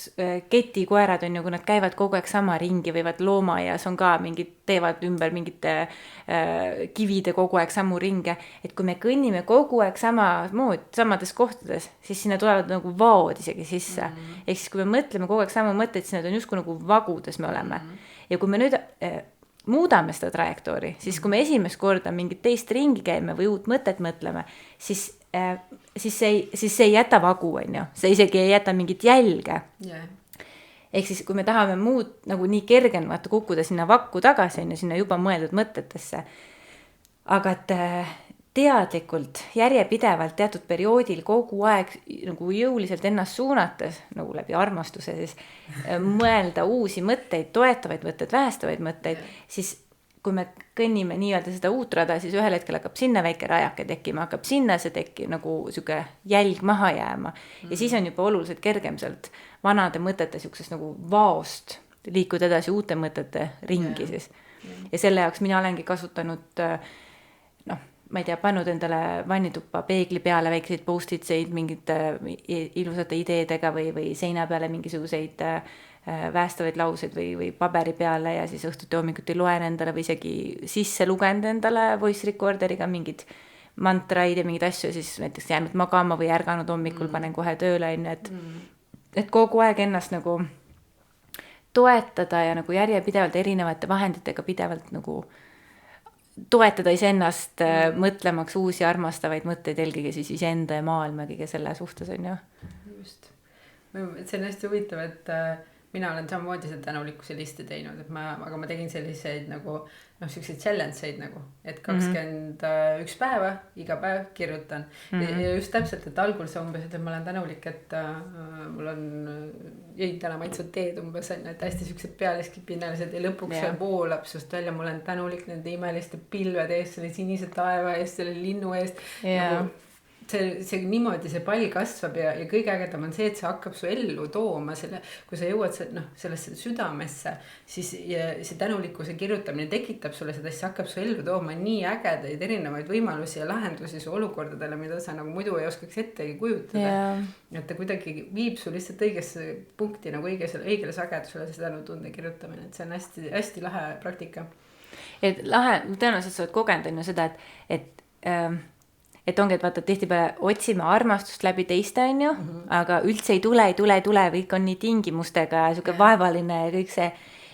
ketikoerad on ju, kui nad käivad kogu aeg sama ringi, võivad loomaaias on ka mingid, teevad ümber mingite kivide kogu aeg samu ringe, et kui me kõnnime kogu aeg samades kohtades, siis sinna tulevad nagu vaod isegi sisse. Ehk siis kui me mõtleme kogu aeg samu mõtteid, siis need on justkui nagu vagudes me oleme. Ja kui me nüüd muudame seda trajektoori, siis kui me esimest korda mingit teist ringi käime või uut mõtet mõtleme, siis see ei jäta vagu, on ju. See isegi ei jäta mingit jälge. Yeah. Ehk siis, kui me tahame muud nagu nii kergen kukkuda sinna vakku tagasi, on ju, sinna juba mõeldud mõtetesse. Aga et teadlikult, järjepidevalt teatud perioodil kogu aeg nagu jõuliselt ennast suunates, nagu läbi armastuse, siis mõelda uusi mõtteid, toetavaid mõtteid, vähestavaid mõtteid, siis kui me kõnnime nii-öelda seda uut rada, siis ühel hetkel hakkab sinna väike rajake tekkima, hakkab sinna see nagu süke jälg maha jääma. Ja siis on juba oluliselt kergem sealt vanade mõtete sükses nagu vaost liikuda edasi uute mõtete ringi siis. Ja selle jaoks mina olengi kasutanud, ma ei tea, pannud endale vannituppa peegli peale väikseid post-itseid mingite ilusate ideedega või seina peale mingisuguseid väestavaid lauseid või paberi peale ja siis õhtuti hommikuti loen endale või isegi sisse lugend endale voice recorderiga mingid mantraid ja mingid asju ja siis näiteks jäänud magama või ärganud hommikul panen kohe tööle, et kogu aeg ennast nagu toetada ja nagu järjepidevalt erinevate vahenditega pidevalt nagu toetada iseennast mõtlemaks uusi armastavaid mõtteid, eelkõige siis iseenda ja maailma kõige selle suhtes on ju. Just. See on hästi huvitav, et mina olen samamoodi seda tänulikkuse listi teinud, aga ma tegin selliseid nagu, selliseid challenge'eid nagu, et 21 päeva, iga päev kirjutan. Ja just täpselt, et algul see umbes, et ma olen tänulik, et mul on jõid täna maitsvad teed umbes, et hästi sellised pealiskipinnalised ja lõpuks see voolab sust välja, ma olen tänulik nende imeliste pilvede eest, selle sinise taeva eest, selle linnu eest. Nagu, see niimoodi see pall kasvab ja kõige ägedam on see, et see hakkab su ellu tooma selle, kui sa jõuad sellesse südamesse, siis see tänulikkuse kirjutamine tekitab sulle seda, siis hakkab su ellu tooma nii ägedaid erinevaid võimalusi ja lahendusi su olukordadele, mida sa nagu muidu ei oskaks ettegi kujutada. Et ta kuidagi viib su lihtsalt õigesse punkti nagu õigele sagedusele see tänutunde kirjutamine, et see on hästi, hästi lahe praktika. Et lahe, tõenäoliselt sa oled kogenud on ju seda, et ongi, et vaata, tihtipeale otsime armastust läbi teiste on ju, aga üldse ei tule, kõik on nii tingimustega ja siuke vaevaline ja kõik see.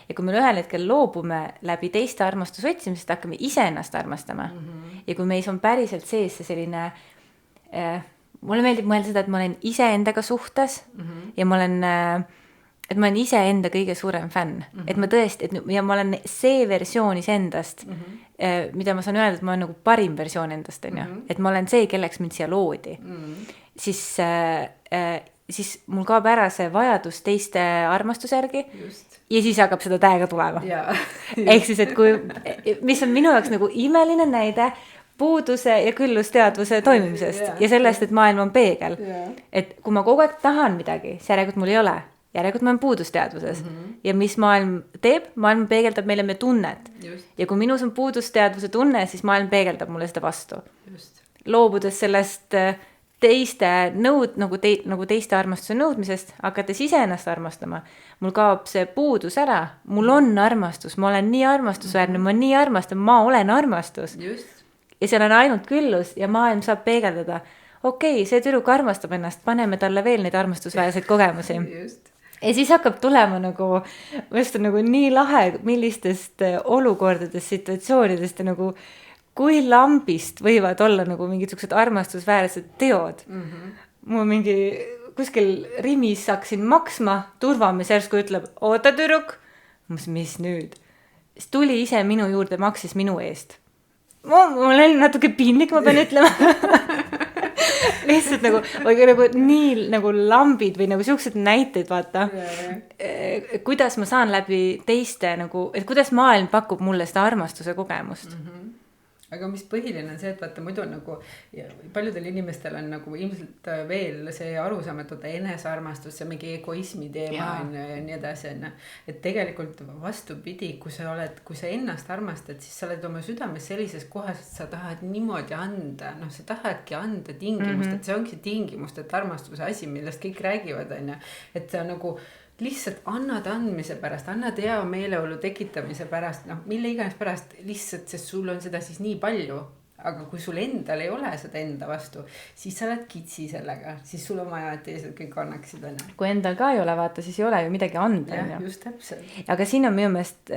Ja kui me ühel hetkel loobume läbi teiste armastuse otsimisest, hakkame iseennast armastama. Ja kui meis on päriselt sees see selline, mulle meeldib mõelda seda, et ma olen iseendaga suhtes ja ma olen iseenda kõige suurem fänn. Et ma tõesti, ja ma olen see versioon iseendast, mida ma saan öelda, et ma olen nagu parim versioon endast, on ju. Et ma olen see, kelleks mind siia loodi. Siis mul kaob ära see vajadus teiste armastuse järgi ja siis hakkab seda täiega tulema. Ehk siis, et kui, mis on minu jaoks nagu imeline näide puuduse ja küllusteadvuse toimimisest ja sellest, et maailm on peegel. Et kui ma kogu aeg tahan midagi, see järelikult mul ei ole. Järelikult ma olen puudusteadvuses. Ja mis maailm teeb? Maailm peegeldab meile me tunnet. Ja kui minus on puudusteadvuse tunne, siis maailm peegeldab mulle seda vastu. Loobudes sellest teiste nagu teiste armastuse nõudmisest, hakates iseennast armastama. Mul kaob see puudus ära. Mul on armastus. Ma olen nii armastusväärne. Ma nii armastan. Ma olen armastus. Ja seal on ainult küllus ja maailm saab peegeldada. Okei, see tüdruk armastab ennast. Paneme talle veel neid armastusväärseid kogemusi. Ja siis hakkab tulema nagu, mõist on nagu nii lahe, millistest olukordadest, situatsioonidest ja nagu kui lambist võivad olla nagu mingisugused armastusväärsed teod. Mul mingi kuskil Rimis hakkasin maksma, turvamees järsku ütleb, oota tüdruk, mis nüüd? Siis tuli ise minu juurde, maksis minu eest. Mul oli natuke piinlik, ma pean ütlema. Lihtsalt nagu nii nagu lambid või nagu siuksed näiteid vaata, kuidas ma saan läbi teiste nagu, et kuidas maailm pakub mulle seda armastuse kogemust. aga mis põhiline on see, et vaata muidu nagu paljudel inimestel on nagu ilmselt veel see arusaam, et vaata enesearmastus, see mingi egoismi teema on ja nii edasi on. Et tegelikult vastupidi, kui sa ennast armastad, siis sa oled oma südames sellises kohas, et sa tahad niimoodi anda, noh, sa tahadki anda tingimust, et see ongi tingimust, et armastuse asi, millest kõik räägivad on. Et sa nagu lihtsalt annad andmise pärast, annad hea meeleolu tekitamise pärast, noh, mille iganes pärast, lihtsalt, sest sul on seda siis nii palju, aga kui sul endal ei ole seda enda vastu, siis sa oled kitsi sellega, siis sul on vaja, et teised kõik annaksid enne. Kui endal ka ei ole, vaata, siis ei ole ju midagi anda. Ja, just täpselt. Aga siin on minu meelest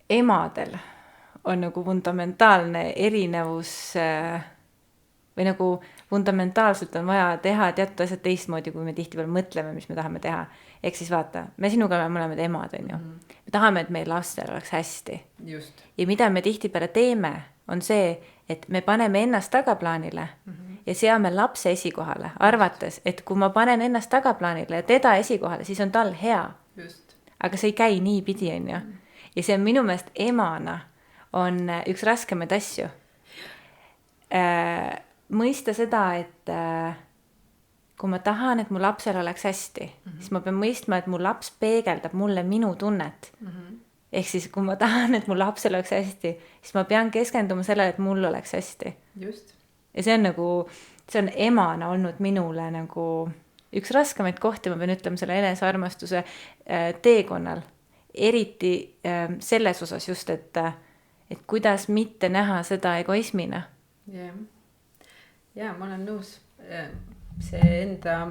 emadel on nagu fundamentaalne erinevus või nagu fundamentaalselt on vaja teha teatud asjad teistmoodi, kui me tihtipeale mõtleme, mis me tahame teha. Ehk siis vaata, me sinuga oleme emad, on ju. Me tahame, et meie lastel oleks hästi. Just. Ja mida me tihtipeale teeme, on see, et me paneme ennast tagaplaanile ja seame lapse esikohale, arvates, et kui ma panen ennast tagaplaanile ja teda esikohale, siis on tal hea. Just. Aga see ei käi nii pidi, on ju. Ja see on minu meelest emana on üks raskemaid asju. Mõista seda, et kui ma tahan, et mu lapsel oleks hästi, siis ma pean mõistma, et mu laps peegeldab mulle minu tunnet. Ehk siis, kui ma tahan, et mu lapsel oleks hästi, siis ma pean keskenduma sellele, et mul oleks hästi. Just. Ja see on emana olnud minule nagu üks raskemaid kohti, ma pean ütlema selle enesearmastuse teekonnal. Eriti selles osas just, et kuidas mitte näha seda egoismina. Jah. Ja ma olen nõus, see enda,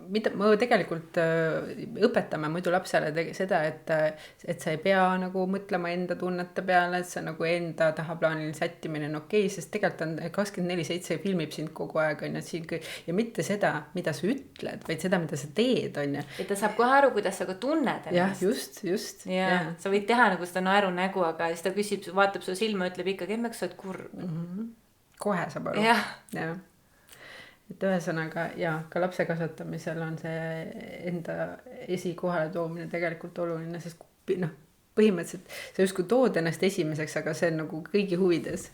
mida me tegelikult õpetame muidu lapsele seda, et sa ei pea nagu mõtlema enda tunnete peale, et sa nagu enda tahaplaanil sättimine on okei, sest tegelikult on 24/7 filmib sind kogu aeg on ja mitte seda, mida sa ütled, vaid seda, mida sa teed on. Ja ta saab kohe aru, kuidas sa ka tunned ennast. Jah, just. Ja. Sa võid teha nagu seda naeru nägu, aga siis ta küsib, vaatab su silma, ütleb ikkagi, emmeks sa oled kurb. Kohe saab aru. Ja. Et ühesõnaga, ja ka lapse kasvatamisel on see enda esikohale toomine tegelikult oluline, sest noh, põhimõtteliselt sa justkui tood ennast esimeseks, aga see on nagu kõigi huvides.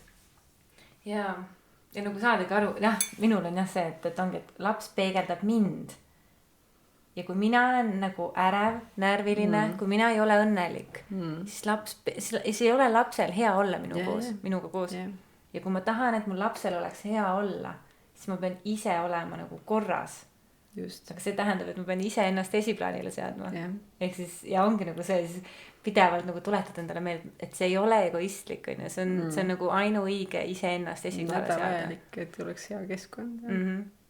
Ja nagu saadagi aru, minul on see, et ongi, et laps peegeldab mind. Ja kui mina olen nagu ärev, närviline, kui mina ei ole õnnelik, siis ei ole lapsel hea olla minuga koos. Ja kui ma tahan, et mu lapsel oleks hea olla, siis ma pean ise olema nagu korras. Just. Aga see tähendab, et ma pean ise ennast esiplaanile seadma. Ehk siis, ja ongi nagu see, siis pidevalt nagu tuletad endale meelde, et see ei ole egoistlik, on. See on nagu ainuõige ise ennast esiplaanile seada. Vajalik, et oleks hea keskkond.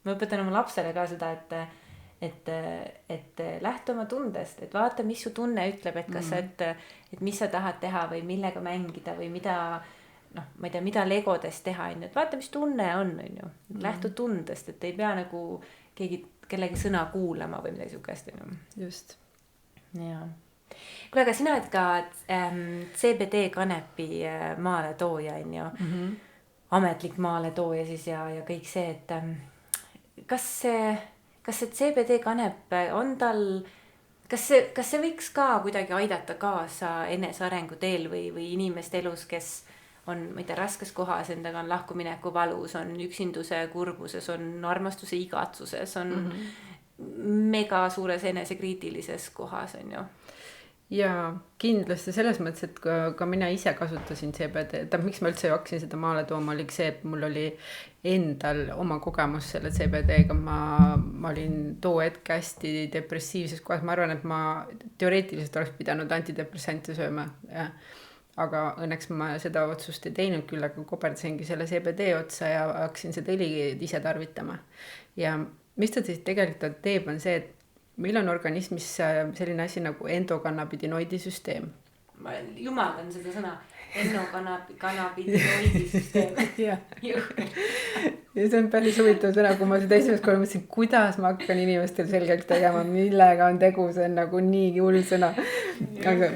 Ma õpetan oma lapsele ka seda, et lähtu oma tundest, et vaata, mis su tunne ütleb, et kas et mis sa tahad teha või millega mängida või mida noh, ma ei tea, mida legodest teha, on ju, et vaata, mis tunne on ju, lähtu tundest, et ei pea nagu kellegi sõna kuulama või midagi sukest, on ju. Just. Ja. Kuule, aga sina oled ka CBD kanepi maaletooja, on ju, ametlik maaletooja siis ja kõik see, et kas see CBD kanep on tal, kas see võiks ka kuidagi aidata kaasa enesearengu teel või inimeste elus, kes on, ma ei tea, raskes kohas, endaga on lahkumineku valus, on üksinduse kurbuses, on armastuse igatsuses, on mega suures enesekriitilises kohas, on ju. Ja kindlasti selles mõttes, et ka mina ise kasutasin CBD, miks ma üldse hakkasin seda maale tooma, oli see, et mul oli endal oma kogemus selle CBD-ga, ma olin too hetk hästi depressiivses kohas, ma arvan, et ma teoreetiliselt oleks pidanud antidepressante sööma, aga õnneks ma seda otsust ei teinud küll, aga koberdasingi selle CBD otsa ja hakkasin seda õli ise tarvitama. Ja mis ta siis tegelikult teeb, on see, et meil on organismis selline asi nagu endokannabidinoidisüsteem. Ma jumaldan seda sõna. Endokannabidinoidisüsteem. Ja see on päris huvitav sõna, kui ma seda esimest korda mõtlesin, kuidas ma hakkan inimestel selgeks tegema, millega on tegu, see on nagu nii hull sõna. Aga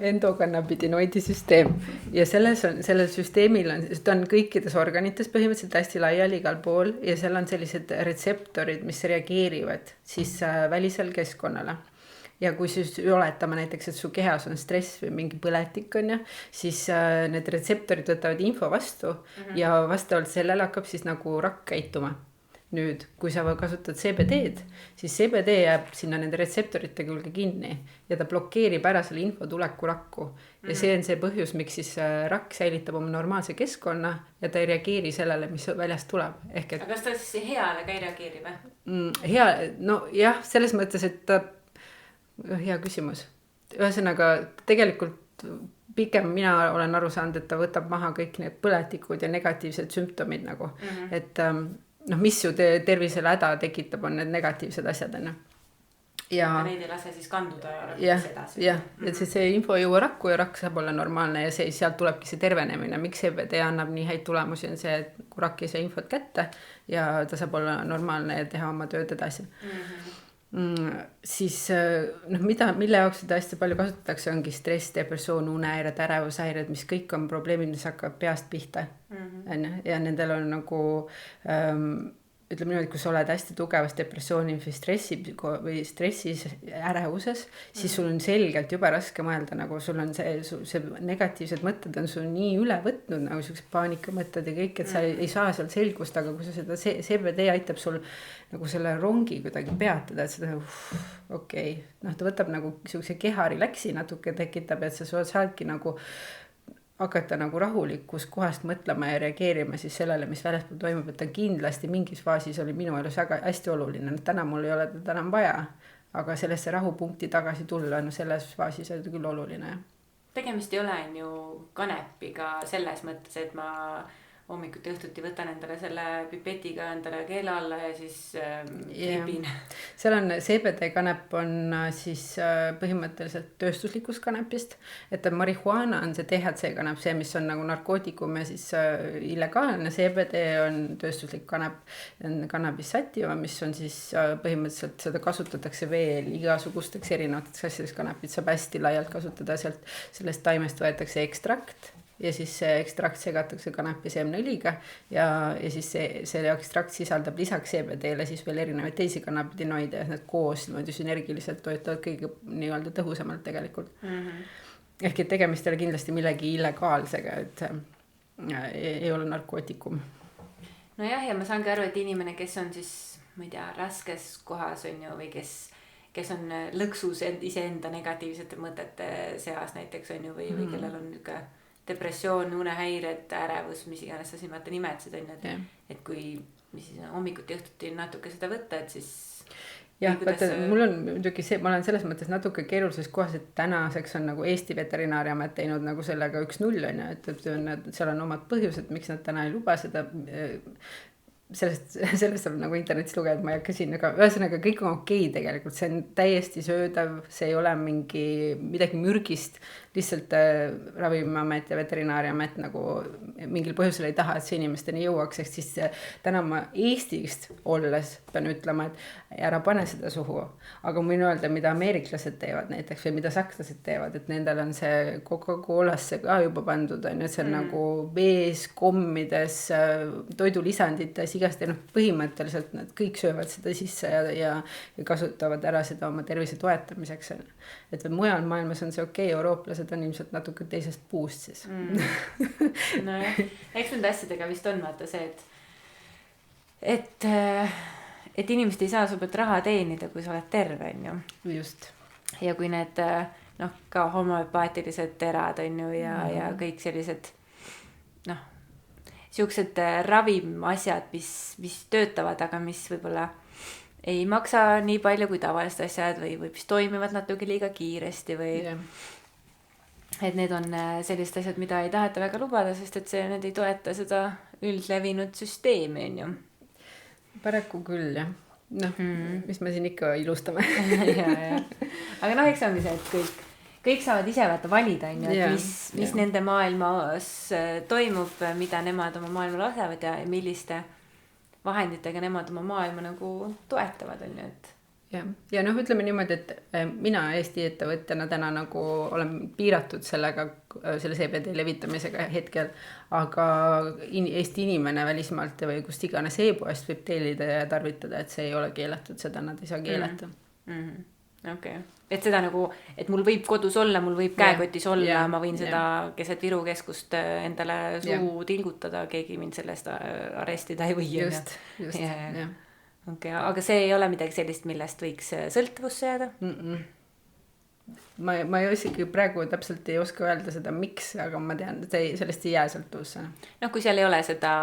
endokannabidinoidisüsteem ja sellel süsteemil ta on kõikides organites põhimõtteliselt hästi laiali igal pool ja seal on sellised retseptorid, mis reageerivad siis välisel keskkonnale. ja kui siis oletame näiteks, et su kehas on stress või mingi põletik on ju, siis need retseptorid võtavad info vastu ja vastavalt sellele hakkab siis nagu rakk käituma. Nüüd, kui sa kasutad CBD-d, siis CBD jääb sinna nende retseptorite külge kinni ja ta blokeerib ära selle info tuleku rakku. Ja see on see põhjus, miks siis rakk säilitab oma normaalse keskkonna ja ta ei reageeri sellele, mis väljast tuleb. Ehk et... Aga kas ta siis heale ka ei reageeri või? Hea, no jah, selles mõttes, et hea küsimus. Ühesõnaga, tegelikult pikem mina olen aru saanud, et ta võtab maha kõik need põletikud ja negatiivsed sümptomid nagu, et noh, mis ju tervisele häda tekitab, on need negatiivsed asjad, on. Ja neid ei lase siis kanduda edasi. Jah, et siis see info jõua rakku ja rakk saab olla normaalne ja sealt tulebki see tervenemine. Miks CBD annab nii häid tulemusi on see, et kui rakk ei saa infot kätte ja ta saab olla normaalne ja teha oma tööd edasi. Siis mille jaoks seda hästi palju kasutatakse, ongi stress, depressioon, unehäired, ärevushäired, mis kõik on probleemid, mis hakkavad peast pihta. Ja nendel on nagu ütleme niimoodi, kui sa oled hästi tugevas depressiooni või stressis ärevuses, siis sul on selgelt juba raske mõelda, nagu sul on see negatiivsed mõtted on sul nii üle võtnud, nagu sellised paanikamõtted ja kõik, et sa ei saa seal selgust, aga kui sa seda CBD aitab sul nagu selle rongi kuidagi peatada, et seda okei. Ta võtab nagu sellise keha relaksi natuke tekitab, et sa saadki nagu hakata nagu rahulikus kohast mõtlema ja reageerima siis sellele, mis väljaspool toimub, et ta kindlasti mingis faasis oli minu elus väga hästi oluline. Täna mul ei ole teda enam vaja, aga sellesse rahupunkti tagasi tulla, selles faasis oli küll oluline. Tegemist ei ole ju kanepiga selles mõttes, et ma hommikuti õhtuti võtan endale selle pipetiga endale keele alla ja siis tripin. Seal on CBD kanep on siis põhimõtteliselt tööstuslikust kanepist, et marihuana on see THC kanep, see, mis on nagu narkootikum ja siis illegaalne. CBD on tööstuslik kanep, kannabis sativa, mis on siis põhimõtteliselt seda kasutatakse veel igasugusteks erinevateks asjadeks. Kanepit saab hästi laialt kasutada, sellest taimest võetakse ekstrakt ja siis see ekstrakt segatakse kanepi seemneõliga ja siis see ekstrakt sisaldab lisaks CBD-le siis veel erinevaid teisi kannabidinoide ja need koos niimoodi sünergiliselt toetavad kõige nii-öelda tõhusamalt tegelikult. Ehk et tegemist ei ole kindlasti millegi illegaalsega, et ei ole narkootikum. Nojah, ja ma saangi aru, et inimene, kes on siis, ma ei tea, raskes kohas on ju või kes on lõksus iseenda negatiivsete mõtete seas näiteks on ju või kellel on niisugune depressioon, unehäired, ärevus, mis iganes sa siin vaata nimetasid on, et kui hommikuti õhtuti natuke seda võtta, et siis jah, vaata, mul on muidugi see, ma olen selles mõttes natuke keerulises kohas, et tänaseks on nagu Eesti Veterinaariamet teinud nagu sellega 1-0 on, et seal on omad põhjused, miks nad täna ei luba seda. Sellest saab nagu internetis lugeda, ma ei hakka siin, aga ühesõnaga kõik on okei tegelikult, see on täiesti söödav, see ei ole midagi mürgist, lihtsalt Ravimiamet ja Veterinaariamet nagu mingil põhjusel ei taha, et see inimesteni jõuaks, ehk siis täna ma Eestist olles pean ütlema, et ära pane seda suhu, aga ma võin öelda, mida ameeriklased teevad näiteks või mida sakslased teevad, et nendel on see Coca-Colasse ka juba pandud, on ju, see on nagu vees, kommides, toidulisandites, igasti põhimõtteliselt nad kõik söövad seda sisse ja kasutavad ära seda oma tervise toetamiseks. Et mujal maailmas on see okei, eurooplased on ilmselt natuke teisest puust siis. Nojah, eks nende asjadega vist on vaata see, et inimesed ei saa su pealt raha teenida, kui sa oled terve, on ju. Just. Ja kui need ka homoöpaatilised terad on ju ja kõik sellised siuksed ravimasjad, mis töötavad, aga mis võib-olla ei maksa nii palju kui tavalised asjad või mis toimivad natuke liiga kiiresti või et need on sellised asjad, mida ei taheta väga lubada, sest et need ei toeta seda üldlevinud süsteemi, on ju. Paraku küll, jah. Mis me siin ikka ilustame. ja. Aga eks ongi see, et kõik saavad ise vaata valida, on ju, et mis nende maailmas toimub, mida nemad oma maailma lasevad ja milliste vahenditega nemad oma maailma nagu toetavad, on ju, et ja ütleme niimoodi, et mina Eesti ettevõtjana täna nagu olen piiratud selle CBD levitamisega hetkel, aga Eesti inimene välismaalt või kust iganes e-poest võib tellida ja tarvitada, et see ei ole keelatud, seda nad ei saa keelata. okei. Et seda nagu, et mul võib kodus olla, mul võib käekotis olla, ma võin seda keset Viru keskust endale suu tilgutada, keegi mind sellest arestida ei või. Just. Okay, aga see ei ole midagi sellist, millest võiks sõltuvusse jääda? Ma ei isegi praegu täpselt ei oska öelda seda, miks, aga ma tean, et sellest ei jää sõltuvusse. No kui seal ei ole seda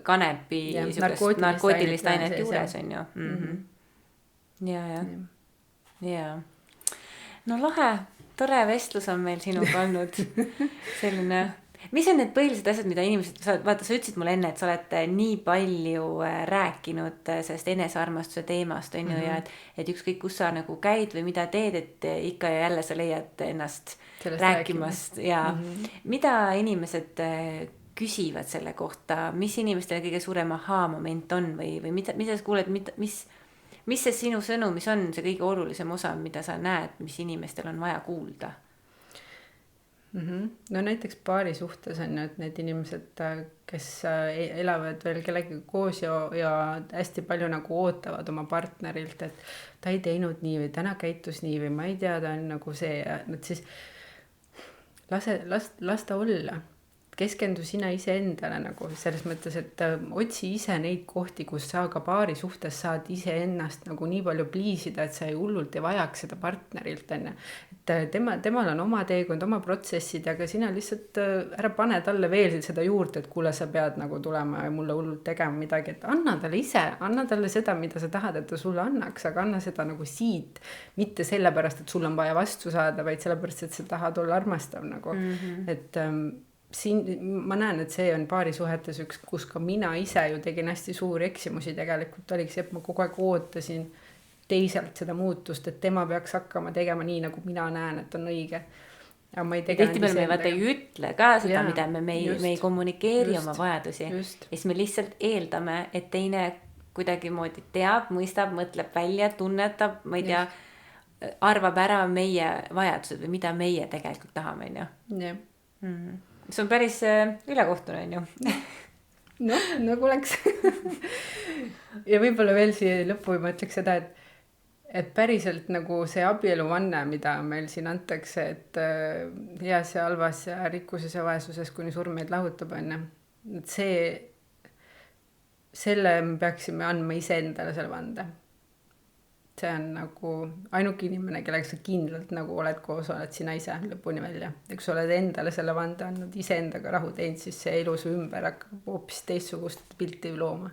kanepi narkootilist ainet juures on ju. Ja. No lahe, tore vestlus on meil sinuga olnud. Selline, mis on need põhilised asjad, mida inimesed, vaata, sa ütlesid mulle enne, et sa oled nii palju rääkinud sellest enesearmastuse teemast, on ju, ja et ükskõik kus sa nagu käid või mida teed, et ikka ja jälle sa leiad ennast sellest rääkimast. Ja mida inimesed küsivad selle kohta, mis inimestele kõige suurem aha-moment on või mida sa kuuled, mis see sinu sõnum, mis on see kõige olulisem osa, mida sa näed, mis inimestel on vaja kuulda? No näiteks paari suhtes on ju, et need inimesed, kes elavad veel kellegagi koos ja hästi palju nagu ootavad oma partnerilt, et ta ei teinud nii või täna käitus nii või ma ei tea, ta on nagu see, et siis las ta olla. Keskendu sina iseendale nagu selles mõttes, et otsi ise neid kohti, kus sa ka paari suhtes saad iseennast nagu nii palju pliisida, et sa ei hullult ei vajaks seda partnerilt, on ju. Et temal on oma teekond, oma protsessid, aga sina lihtsalt ära pane talle veel seda juurde, et kuule, sa pead nagu tulema ja mulle hullult tegema midagi, et anna talle seda, mida sa tahad, et ta sulle annaks, aga anna seda nagu siit, mitte sellepärast, et sul on vaja vastu saada, vaid sellepärast, et sa tahad olla armastav nagu, et siin ma näen, et see on paari suhetes üks, kus ka mina ise ju tegin hästi suuri eksimusi tegelikult oligi see, et ma kogu aeg ootasin teiselt seda muutust, et tema peaks hakkama tegema nii, nagu mina näen, et on õige. Aga ma ei tegelenud iseendega. Me vaata ei ütle ka seda, mida me ei kommunikeeri oma vajadusi. Ja siis me lihtsalt eeldame, et teine kuidagi moodi teab, mõistab, mõtleb välja, tunnetab, ma ei tea, arvab ära meie vajadused või mida meie tegelikult tahame, on ju. See on päris ülekohtune, on ju. Noh, nagu oleks. Ja võib-olla veel siia lõppu ma ütleks seda, et päriselt nagu see abieluvanne, mida meil siin antakse, et heas ja halvas ja rikkuses ja vaesuses, kuni surm meid lahutab, on ju. Et selle me peaksime andma iseendale selle vande. See on nagu ainuke inimene, kellega sa kindlalt nagu oled koos, oled sina ise lõpuni välja. Ja kui sa oled endale selle vande andnud, iseendaga rahu teinud, siis see elu su ümber hakkab hoopis teistsugust pilti looma.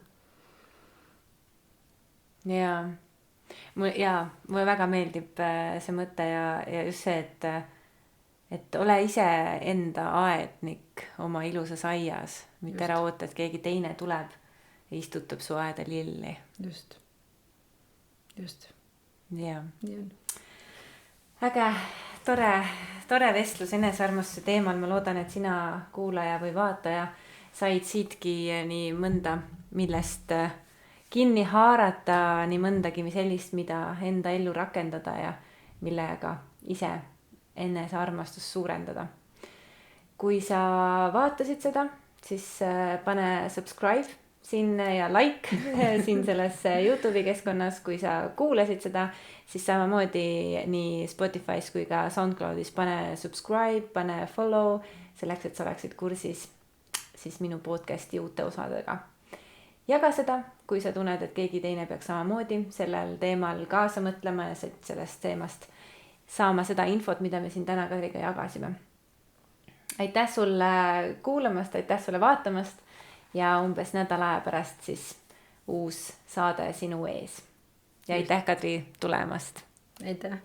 Mulle väga meeldib see mõte ja just see, et ole ise enda aednik oma ilusas aias, mitte ära oota, et keegi teine tuleb ja istutab su aeda lilli. Just. Ja. Äge, tore vestlus enesearmastuse teemal. Ma loodan, et sina kuulaja või vaataja said siitki nii mõnda, millest kinni haarata, nii mõndagi sellist, mida enda ellu rakendada ja millega ise enesearmastust suurendada. Kui sa vaatasid seda, siis pane subscribe siin ja like siin selles YouTube'i keskkonnas, kui sa kuulasid seda, siis samamoodi nii Spotify's kui ka SoundCloud'is pane subscribe, pane follow, selleks, et sa oleksid kursis siis minu podcasti uute osadega. Jaga seda, kui sa tunned, et keegi teine peaks samamoodi sellel teemal kaasa mõtlema ja sellest teemast saama seda infot, mida me siin täna kõigiga jagasime. Aitäh sulle kuulamast, aitäh sulle vaatamast. Ja umbes nädala aja pärast siis uus saade sinu ees. Ja aitäh, Kadri, tulemast. Aitäh.